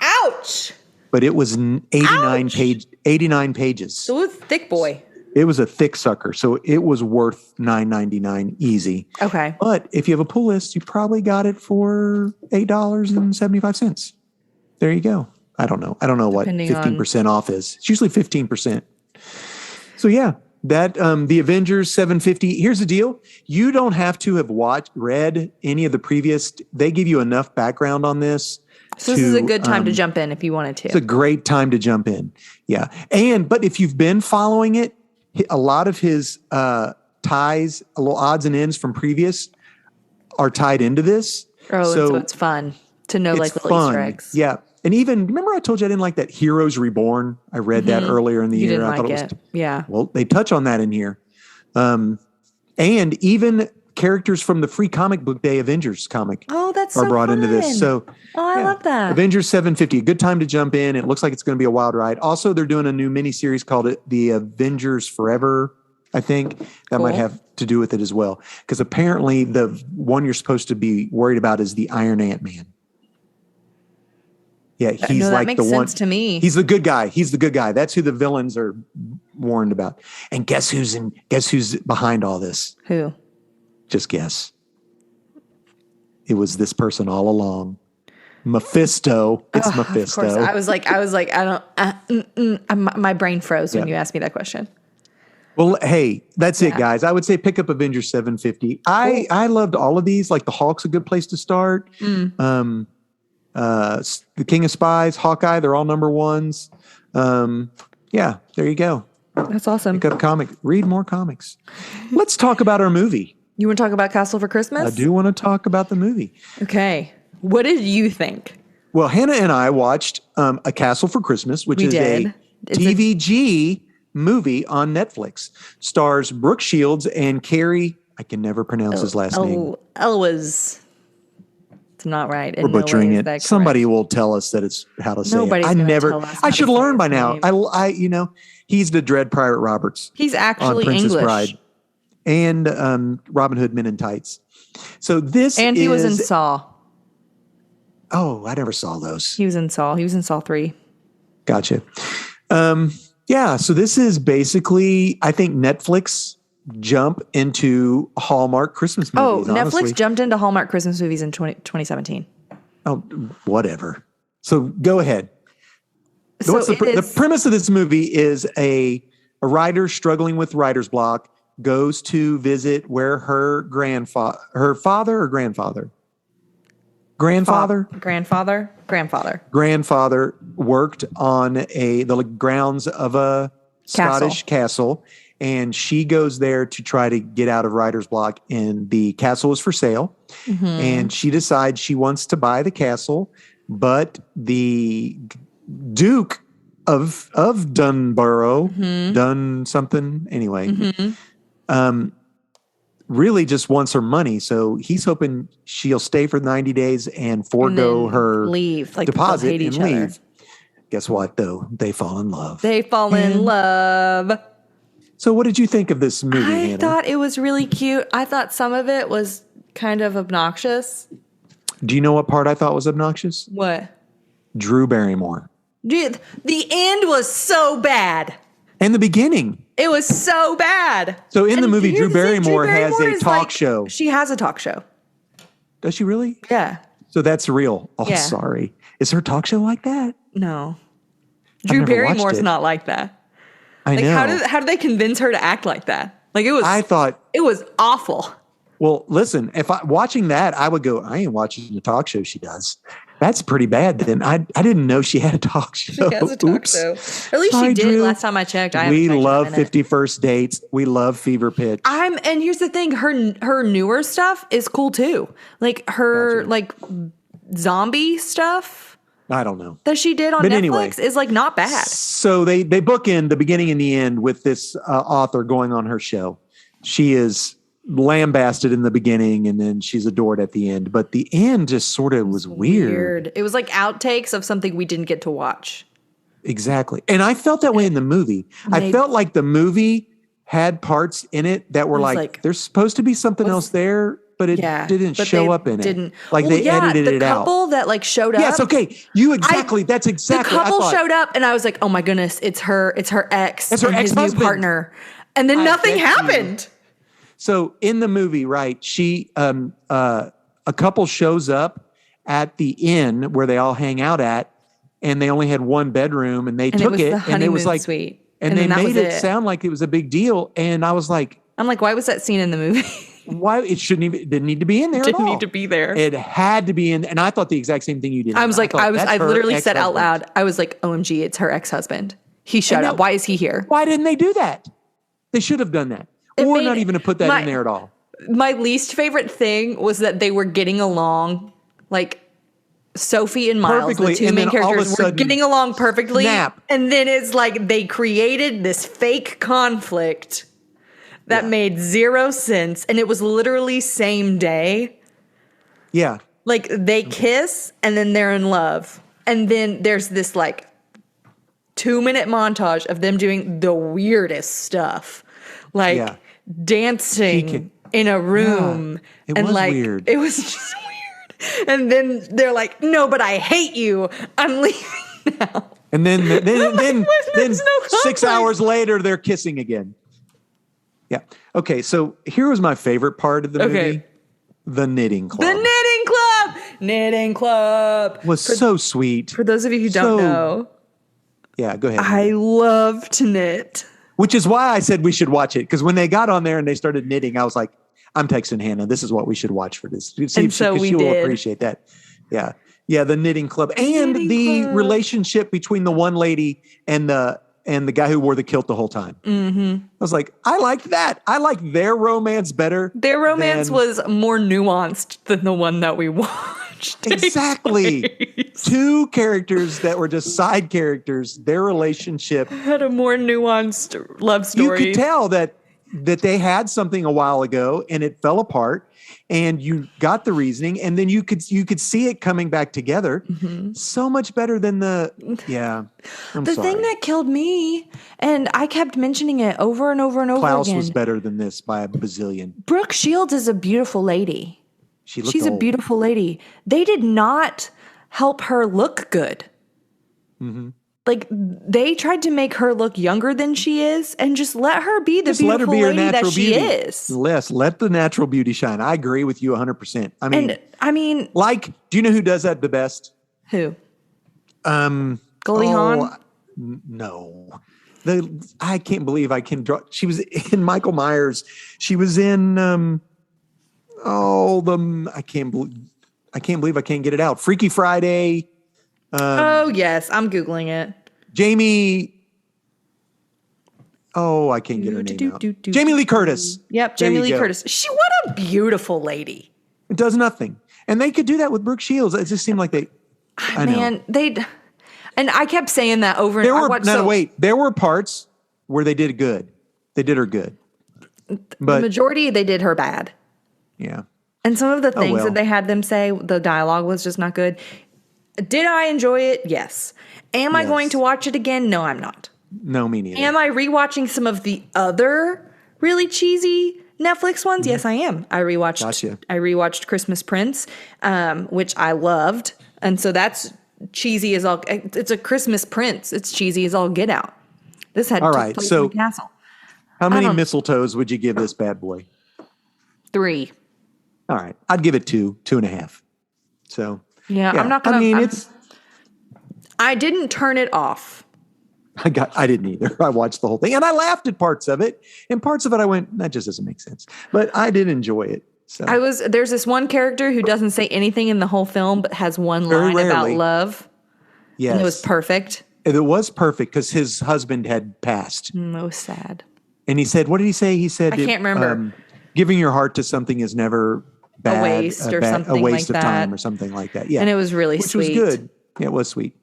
Ouch! but it was 89 Ouch! 89 pages. So it was thick boy. It was a thick sucker, so it was worth $9.99 easy. Okay. But if you have a pull list, you probably got it for $8.75. There you go. I don't know what Depending 15% off is. It's usually 15%. So yeah, that the Avengers 750. Here's the deal: you don't have to have read any of the previous. They give you enough background on this. So this is a good time to jump in if you wanted to. It's a great time to jump in. Yeah, but if you've been following it, a lot of his ties, a little odds and ends from previous, are tied into this. Oh, so it's fun to know like little Easter eggs. Yeah. And even, remember I told you I didn't like that Heroes Reborn? I read that earlier in the year. Didn't I thought like it was, yeah. Well, they touch on that in here. And even characters from the Free Comic Book Day Avengers comic are brought into this. So I love that. Avengers 750, a good time to jump in. It looks like it's going to be a wild ride. Also, they're doing a new miniseries called The Avengers Forever, I think. That might have to do with it as well. Because apparently the one you're supposed to be worried about is the Iron Ant-Man. Yeah, he's that like makes the one. sense to me. He's the good guy. He's the good guy. That's who the villains are warned about. And guess who's behind all this? Who? Just guess. It was this person all along. Mephisto. It's Mephisto. Of course. I was like, I don't. My brain froze when you asked me that question. Well, hey, that's it, guys. I would say pick up Avengers 750. I loved all of these. Like the Hulk's a good place to start. The King of Spies, Hawkeye, they're all number ones. Yeah, there you go. That's awesome. Pick up comic. Read more comics. Let's talk about our movie. You want to talk about Castle for Christmas? I do want to talk about the movie. Okay. What did you think? Well, Hannah and I watched A Castle for Christmas, which is a TVG movie on Netflix. Stars Brooke Shields and Carrie. I can never pronounce his last name. Elwes. It's not right. We're butchering it. Somebody will tell us that it's how to say Nobody's it. tell us I how should to say learn by his now. name. He's the Dread Pirate Roberts. He's actually on Princess English. Bride and Robin Hood Men in Tights. So this and he was in Saw. Oh, I never saw those. He was in Saw. He was in Saw 3. Gotcha. Yeah. So this is basically, I think Netflix jump into Hallmark Christmas movies. Oh, honestly. Netflix jumped into Hallmark Christmas movies in 2017. Oh, whatever. So go ahead. So The premise of this movie is a writer struggling with writer's block goes to visit where her father worked on the grounds of a Scottish castle, and she goes there to try to get out of writer's block, and the castle is for sale. And she decides she wants to buy the castle, but the Duke of Dunborough, done something anyway, really just wants her money. So he's hoping she'll stay for 90 days and forego her deposit and leave. Guess what, though? They fall in love. So what did you think of this movie, Hannah? I thought it was really cute. I thought some of it was kind of obnoxious. Do you know what part I thought was obnoxious? What? Drew Barrymore. Dude, the end was so bad. And the beginning. It was so bad. So in the movie, Drew Barrymore has a talk show. She has a talk show. Does she really? Yeah. So that's real. Oh, yeah. Sorry. Is her talk show like that? No. I've Drew never Barrymore's watched it. not like that. I know. How did they convince her to act like that? Like it was. I thought it was awful. Well, listen, if I watching that, I would go, I ain't watching the talk show she does. That's pretty bad. Then I didn't know she had a talk show. She has a talk Oops. show. Or at least Sorry, she did Drew. last time I checked. I haven't We checked in a love minute. 50 First Dates. We love Fever Pitch. And here's the thing, her newer stuff is cool too. Like her Gotcha. like zombie stuff I don't know. that she did on But Netflix anyway. is like not bad. So they bookend the beginning and the end with this author going on her show. She is lambasted in the beginning and then she's adored at the end. But the end just sort of was weird. It was like outtakes of something we didn't get to watch. Exactly. And I felt that way in the movie. I felt like the movie had parts in it that were like there's supposed to be something else there, but it didn't but show they up in didn't. it. Like they edited it out. The couple that like showed up. Yes, okay. That's exactly. The couple showed up and I was like, oh my goodness, it's her ex. It's her and his new ex-husband. partner. And then nothing bet you. happened. So in the movie, right, she a couple shows up at the inn where they all hang out at, and they only had one bedroom, and they took was it, the and it was honeymoon like, suite. and And they then that made was it it. sound like it was a big deal, and I was like, I'm like, why was that scene in the movie? why it didn't need to be in there? Didn't at all. need to be there. It had to be in, and I thought the exact same thing you did. I was like, thought, I "That's her literally said out ex-husband." loud, I was like, OMG, it's her ex-husband. He showed And up. Why is he here? Why didn't they do that? They should have done that, or made- not even to put that my- in there at all. My least favorite thing was that they were getting along, like Sophie and Miles, Perfectly, the two and main then all of a characters, were sudden, getting along perfectly. snap. And then it's like they created this fake conflict that made zero sense. And it was literally same day. Yeah, Like they kiss and then they're in love. And then there's this like 2-minute montage of them doing the weirdest stuff. Like Yeah. dancing in a room. it and was like weird. it was just weird. And then they're like, no, but I hate you. I'm leaving now. and then then there's no 6 conflict. hours later they're kissing again. Yeah. Okay. So here was my favorite part of the movie: the knitting club. The knitting club. Knitting club. was so sweet. For those of you who don't know, Yeah, go ahead. I love to knit. Which is why I said we should watch it, because when they got on there and they started knitting, I was like, I'm texting Hannah. This is what we should watch for this. See And if so we she will did. appreciate that. Yeah. Yeah, the knitting club. And knitting the club. relationship between the one lady and the guy who wore the kilt the whole time. Mm-hmm. I was like, I liked that. I liked their romance better. Their romance than- was more nuanced than the one that we watched. Exactly. Two characters that were just side characters, their relationship. Had a more nuanced love story. You could tell that they had something a while ago and it fell apart, and you got the reasoning, and then you could see it coming back together. So much better than the I'm The sorry. thing that killed me, and I kept mentioning it over and over and over Klaus again. was better than this by a bazillion. Brooke Shields is a beautiful lady. She looked She's a old. beautiful lady. They did not help her look good. Mm-hmm. Like they tried to make her look younger than she is, and just let her be the Just let her beautiful be her lady that natural she beauty. is. Let the natural beauty shine. I agree with you 100%. I mean, And I mean, do you know who does that the best? who? Goldie Goldie Hawn? No. I can't believe I can draw. She was in Michael Myers. She was in I can't believe I can't get it out. Freaky Friday. Oh yes, I'm googling it. Jamie. Oh, I can't get her name out. Jamie Lee Curtis. Yep, There Jamie you Lee go. Curtis. What a beautiful lady. It does nothing. And they could do that with Brooke Shields. It just seemed like they. I know. Man, and I kept saying that over and There I were watched no, so- wait. There were parts where they did good. They did her good. the But majority they did her bad. yeah, And some of the things well. that they had them say, the dialogue was just not good. Did I enjoy it? Yes. Am I Yes. going to watch it again? No, I'm not. no, me neither. Am I rewatching some of the other really cheesy Netflix ones? Yes, I am. I rewatched. Gotcha. I rewatched Christmas Prince, which I loved, and so that's cheesy as all. It's a Christmas Prince. It's cheesy as all get out. This had All took right, place so- in a castle. How many don't- mistletoes would you give this bad boy? 3. All right, I'd give it 2.5. So Yeah, I'm not gonna. I mean, I'm- I didn't turn it off. I didn't either. I watched the whole thing and I laughed at parts of it, and parts of it I went, that just doesn't make sense. But I did enjoy it. So There's this one character who doesn't say anything in the whole film, but has one Very line about rarely. love. yes, And it was perfect. And it was perfect because his husband had passed, It was sad. and he said, "What did he say?" He said, I can't remember. Giving your heart to something is never bad, waste or something a waste like of time that. or something like that." Yeah, And it was really which sweet. was good. Yeah, it was sweet.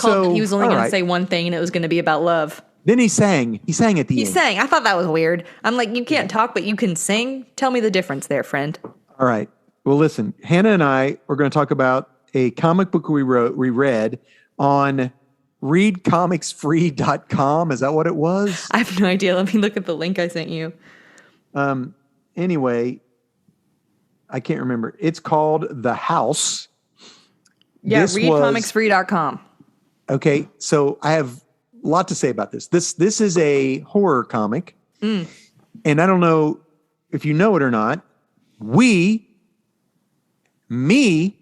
He was only all going to right. say one thing, and it was going to be about love. Then he sang. He sang at the He end. sang. I thought that was weird. I'm like, you can't talk, but you can sing. Tell me the difference there, friend. All right. Well, listen, Hannah and I are going to talk about a comic book we read on readcomicsfree.com. Is that what it was? I have no idea. Let me look at the link I sent you. Anyway, I can't remember. It's called The House. Yeah, This was- readcomicsfree.com. Okay, so I have a lot to say about this. This is a horror comic. And I don't know if you know it or not. Me,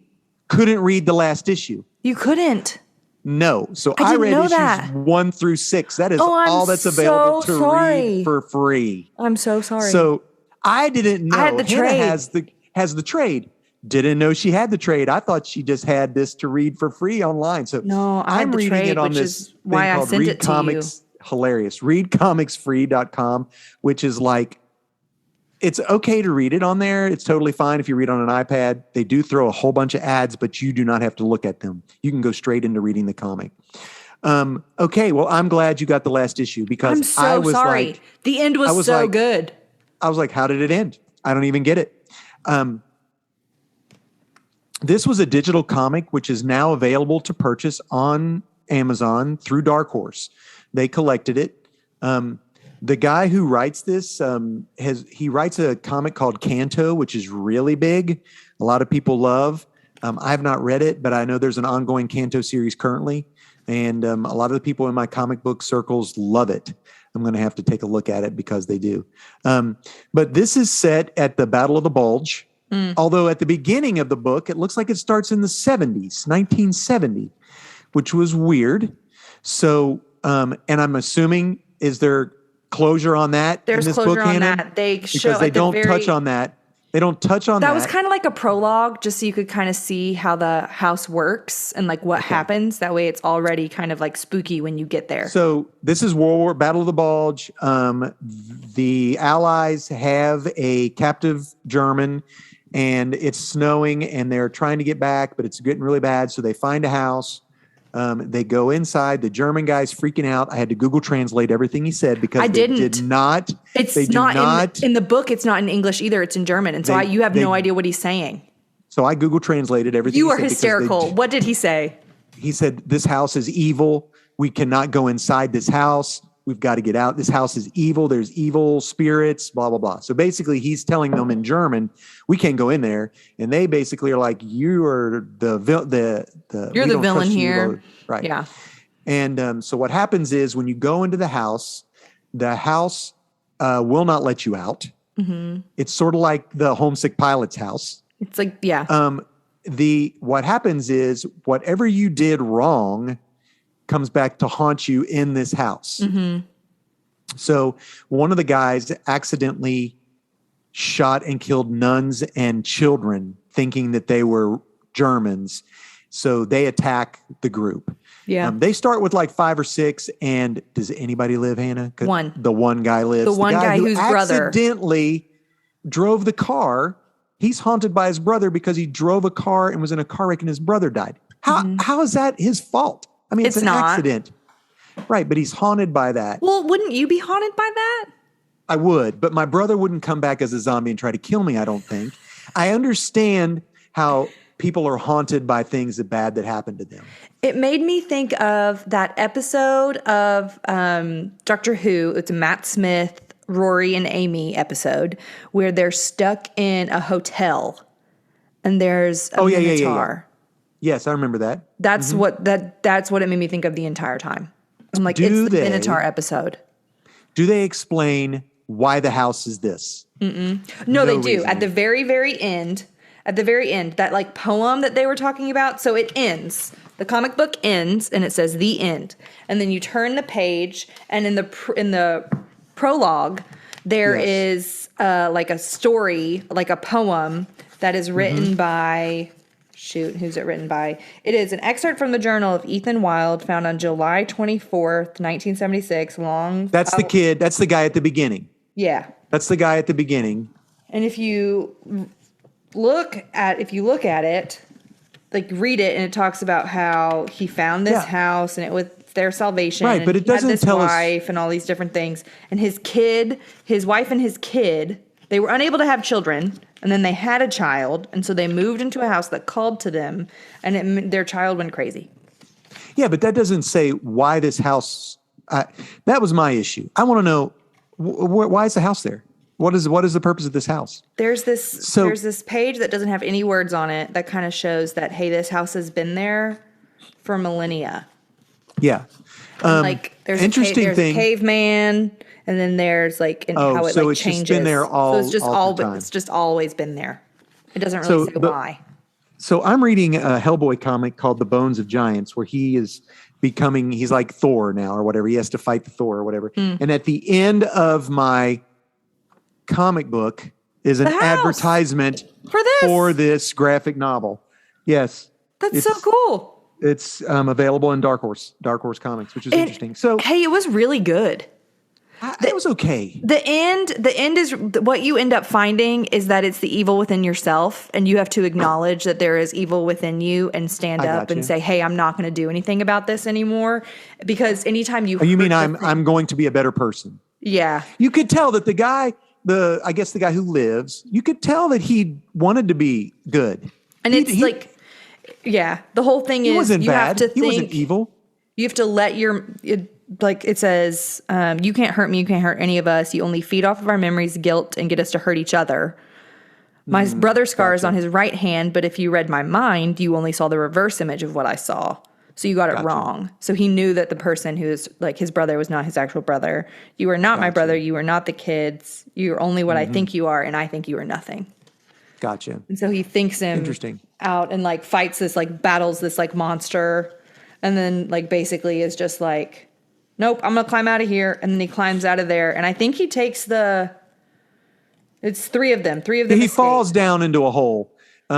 couldn't read the last issue. You couldn't. No. So I I didn't read know issues that. 1 through 6. That is Oh, I'm all that's available so to sorry. read for free. I'm so sorry. So I didn't know. I had the Hannah trade. has the trade. Didn't know she had the trade. I thought she just had this to read for free online. So No, I had I'm the reading trade, it on which this is why thing I called sent Read it to Comics. Hilarious. Readcomicsfree.com, which is like, it's okay to read it on there. It's totally fine if you read on an iPad. They do throw a whole bunch of ads, but you do not have to look at them. You can go straight into reading the comic. Okay, well, I'm glad you got the last issue because I'm so I was sorry. like, The end was, I was so like- good. I was like, how did it end? I don't even get it. This was a digital comic, which is now available to purchase on Amazon through Dark Horse. They collected it. The guy who writes this he writes a comic called Canto, which is really big. A lot of people love. I have not read it, but I know there's an ongoing Canto series currently, and a lot of the people in my comic book circles love it. I'm going to have to take a look at it because they do. But this is set at the Battle of the Bulge. Although at the beginning of the book, it looks like it starts in the 70s, 1970, which was weird. So, and I'm assuming, is there closure on that There's in this closure book, on Hannah? that. They show Because they at the don't very- touch on that. They don't touch on that. That was kind of like a prologue, just so you could kind of see how the house works and like what happens. That way, it's already kind of like spooky when you get there. So this is Battle of the Bulge. The Allies have a captive German, and it's snowing, and they're trying to get back, but it's getting really bad. So they find a house. They go inside. The German guy's freaking out. I had to Google Translate everything he said because I they didn't. did not. It's they do not in the book. It's not in English either. It's in German, and so you have no idea what he's saying. So I Google translated everything. You he are said because hysterical. What did he say? He said, "This house is evil. We cannot go inside this house. We've got to get out. This house is evil. There's evil spirits, blah, blah, blah." So basically he's telling them in German, we can't go in there. And they basically are like, you are You're the villain here. Right. Yeah. And so what happens is when you go into the house will not let you out. Mm-hmm. It's sort of like the homesick pilot's house. It's like, yeah. What happens is whatever you did wrong comes back to haunt you in this house. Mm-hmm. So one of the guys accidentally shot and killed nuns and children thinking that they were Germans. So they attack the group. Yeah. They start with like 5 or 6. And does anybody live, Hannah? One. The one guy lives. The one guy who whose brother accidentally drove the car. He's haunted by his brother because he drove a car and was in a car wreck and his brother died. How is that his fault? I mean, it's an not. accident. Right, but he's haunted by that. Well, wouldn't you be haunted by that? I would, but my brother wouldn't come back as a zombie and try to kill me, I don't think. I understand how people are haunted by things that happen to them. It made me think of that episode of Doctor Who. It's a Matt Smith, Rory, and Amy episode where they're stuck in a hotel and there's a minotaur. Yes, I remember that. That's what it made me think of the entire time. I'm like, it's the Minotaur episode. Do they explain why the house is this? No, they do. reason. At the very, very end, that like poem that they were talking about. So it ends. The comic book ends and it says the end. And then you turn the page and in the prologue, there Yes. is like a story, like a poem that is written by, shoot, who's it written by? It is an excerpt from the journal of Ethan Wilde, found on July 24th, 1976. That's the kid. That's the guy at the beginning. Yeah. That's the guy at the beginning. And if you look at it, like read it, and it talks about how he found this house and it was their salvation. Right, but and it doesn't he had this tell us- wife and all these different things. And his wife and his kid, they were unable to have children, and then they had a child, and so they moved into a house that called to them, and their child went crazy. Yeah, but that doesn't say why this house. That was my issue. I want to know why is the house there? What is the purpose of this house? There's this page that doesn't have any words on it that kind of shows that, hey, this house has been there for millennia. Yeah. Like there's interesting there's thing. a caveman, and then there's like how it so like it's just changes. been there all- so it's just all the time. it's just always been there. It doesn't really say why. So I'm reading a Hellboy comic called The Bones of Giants, where he's like Thor now or whatever. He has to fight the Thor or whatever. And at the end of my comic book is an The house. advertisement For this. this graphic novel. Yes. That's so cool. It's available in Dark Horse Comics, which is interesting. So Hey, it was really good. it was okay. The end is what you end up finding is that it's the evil within yourself, and you have to acknowledge that there is evil within you and stand up gotcha. and say, "Hey, I'm not going to do anything about this anymore." Because anytime you You mean hurt I'm going to be a better person? yeah. You could tell that the guy who lives, you could tell that he wanted to be good. And it's like, yeah, the whole thing He is wasn't you bad. have to He wasn't think, evil. you have to let like it says, you can't hurt me, you can't hurt any of us. You only feed off of our memories, guilt, and get us to hurt each other. My brother's scar is on his right hand, but if you read my mind, you only saw the reverse image of what I saw. So you got it wrong. So he knew that the person who is like his brother was not his actual brother. You are not my brother. You are not the kids. You are only what I think you are, and I think you are nothing. Gotcha. And so he thinks him out and like fights this, like battles this like monster, and then like basically is just like, nope, I'm gonna climb out of here. And then he climbs out of there, and I think he takes it's three of them. He He falls down into a hole.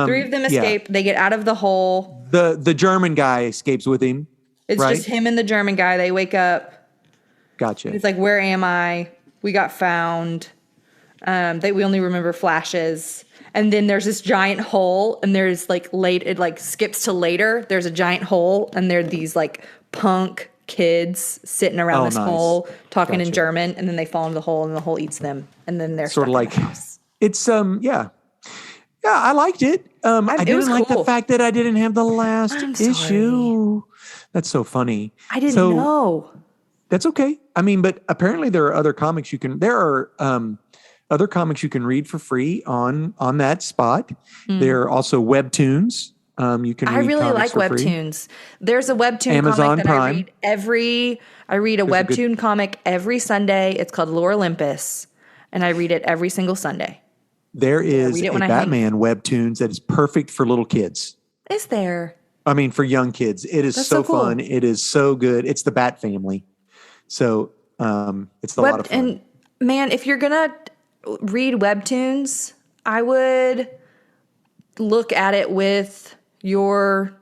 Three of them escape. They get out of the hole. The German guy escapes with him. It's right? just him and the German guy. They wake up. Gotcha. It's like, where am I? We got found. We only remember flashes. And then there's this giant hole, and there's like it like skips to later. There's a giant hole, and there are these like punk kids sitting around this hole talking in German, and then they fall into the hole, and the hole eats them, and then they're Sort of stuck in like the house. it's yeah, I liked it. I didn't like the fact that I didn't have the last issue. That's so funny. I didn't know. That's okay. I mean, but apparently there are other comics there are other comics you can read for free on that spot. There are also webtoons. You can read I really comics like for free. webtoons. There's a webtoon Amazon comic that Prime. I read a webtoon comic every Sunday. It's called Lore Olympus, and I read it every single Sunday. There is read it a when I Batman webtoons that is perfect for little kids. Is there? I mean, for young kids. It is That's so so cool. fun. It is so good. It's the Bat Family. So it's a lot of fun. And man, if you're gonna read webtoons, I would look at it with your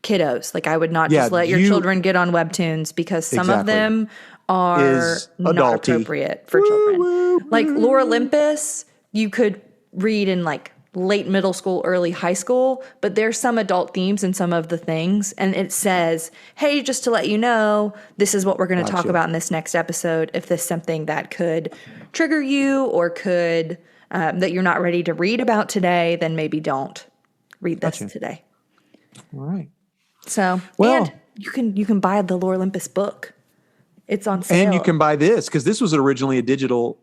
kiddos. Like I would not just let your children get on webtoons, because some of Exactly. them are Is not adulty. appropriate for children. Like Lore Olympus, you could read in like late middle school, early high school, but there's some adult themes in some of the things. And it says, hey, just to let you know, this is what we're going to talk about in this next episode. If this is something that could trigger you or could, that you're not ready to read about today, then maybe don't read this today. All right. So, Well- and you can buy the Lore Olympus book. It's on sale. And you can buy this because this was originally a digital.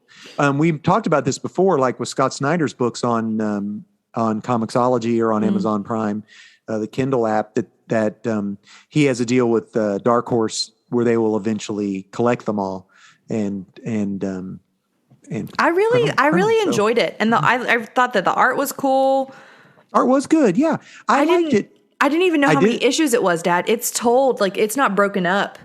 We've talked about this before, like with Scott Snyder's books on Comixology or on Amazon Prime, the Kindle app. That he has a deal with Dark Horse where they will eventually collect them all. And I really enjoyed it, and I thought that the art was cool. art was good. Yeah, I liked it. I didn't even know how many issues it was, Dad. It's told, like, it's not broken up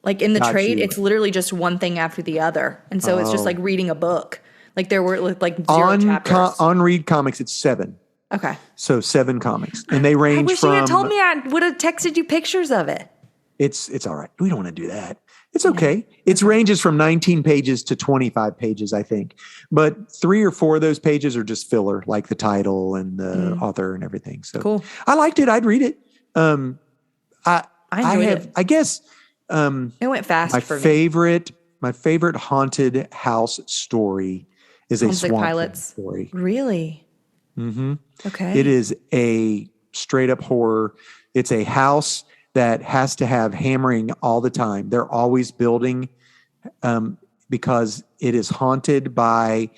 Like in the Got trade, you. it's literally just one thing after the other. And so it's just Oh. like reading a book. Like there were like zero chapters. On Read Comics, it's 7. Okay. So 7 comics, and they I range wish from. you had told me. I would have texted you pictures of it. It's all right. We don't want to do that. It's okay. It ranges from 19 pages to 25 pages, I think. But 3 or 4 of those pages are just filler, like the title and the author and everything. So Cool. I liked it. I'd read it. I enjoyed it. I guess It went fast my for me. favorite haunted house story is a Homesick Swamp Thing Pilots. story. Really? Mm-hmm. Okay. It is a straight up horror. It's a house that has to have hammering all the time. They're always building because it is haunted by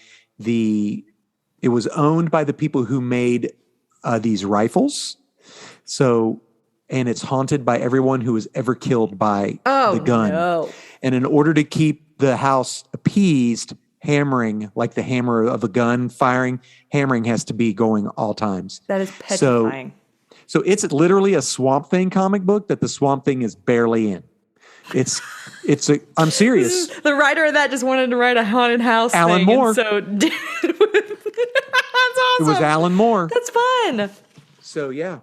it was owned by the people who made these rifles. So, and it's haunted by everyone who was ever killed by the gun. No. And in order to keep the house appeased, hammering, like the hammer of a gun firing, hammering has to be going all times. That is petrifying. So it's literally a Swamp Thing comic book that the Swamp Thing is barely in. I'm serious. The writer of that just wanted to write a haunted house Alan thing. Moore. And so did That's awesome. It was Alan Moore. That's fun. So yeah,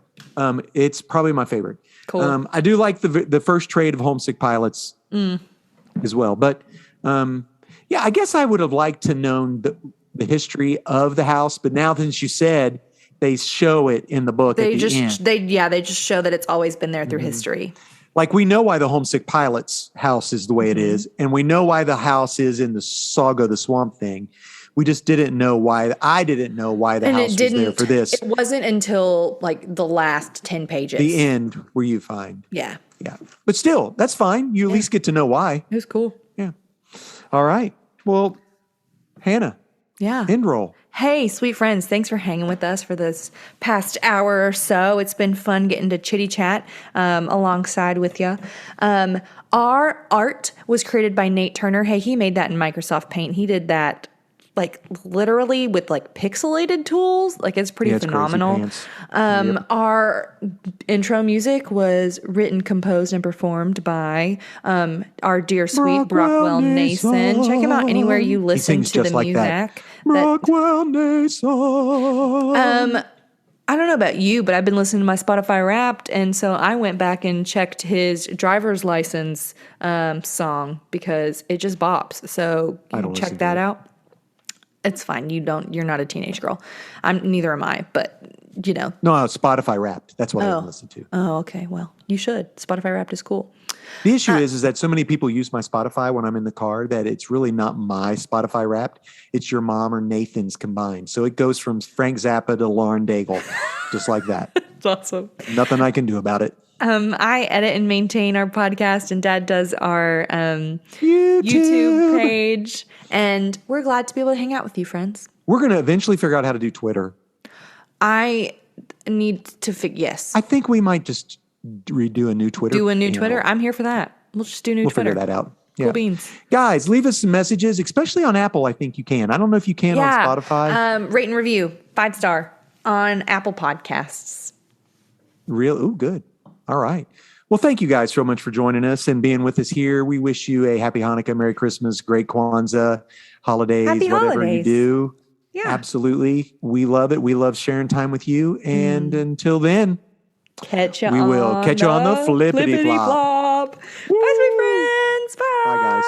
it's probably my favorite. Cool. I do like the first trade of Homesick Pilots as well. But yeah, I guess I would have liked to known the history of the house. But now since you said they show it in the book at the end. They just show that it's always been there through history. Like we know why the Homesick Pilots house is the way it is, and we know why the house is in the Saga of the Swamp Thing. We just didn't know why. I didn't know why the house was there for this. It wasn't until like the last 10 pages. The end where you find. Yeah. Yeah. But still, that's fine. You at least get to know why. It was cool. Yeah. All right. Well, Hannah, Yeah. end roll. Hey, sweet friends, thanks for hanging with us for this past hour or so. It's been fun getting to chitty chat alongside with you. Our art was created by Nate Turner. Hey, he made that in Microsoft Paint. He did that like literally with like pixelated tools. Like it's pretty Yeah, it's crazy phenomenal. pants. Our intro music was written, composed, and performed by our dear sweet Brockwell Nason. Check him out anywhere you listen sings to just the like music. that. Brockwell Nason. I don't know about you, but I've been listening to my Spotify Wrapped, and so I went back and checked his driver's license song because it just bops. So I don't check listen to that it. out. It's fine. You're not a teenage girl. Neither am I, but you know. No, Spotify Wrapped. That's what I listen to. Oh, okay. Well, you should. Spotify Wrapped is cool. The issue is that so many people use my Spotify when I'm in the car that it's really not my Spotify Wrapped. It's your mom or Nathan's combined. So it goes from Frank Zappa to Lauren Daigle, just like that. It's awesome. Nothing I can do about it. I edit and maintain our podcast, and Dad does our YouTube page. And we're glad to be able to hang out with you, friends. We're going to eventually figure out how to do Twitter. I need to yes. I think we might just redo a new Twitter. Do a new handle. Twitter. I'm here for that. We'll just do new We'll Twitter. figure that out. Cool Yeah. beans. Guys, leave us some messages, especially on Apple. I think you can. I don't know if you can on Spotify. Rate and review 5-star on Apple Podcasts. Ooh, good. All right. Well, thank you guys so much for joining us and being with us here. We wish you a happy Hanukkah, Merry Christmas, great Kwanzaa, holidays, Happy whatever holidays. you do. Yeah. Absolutely. We love it. We love sharing time with you. And until then, We will catch you on the flippity flop. Bye, sweet friends. Bye. Bye, guys.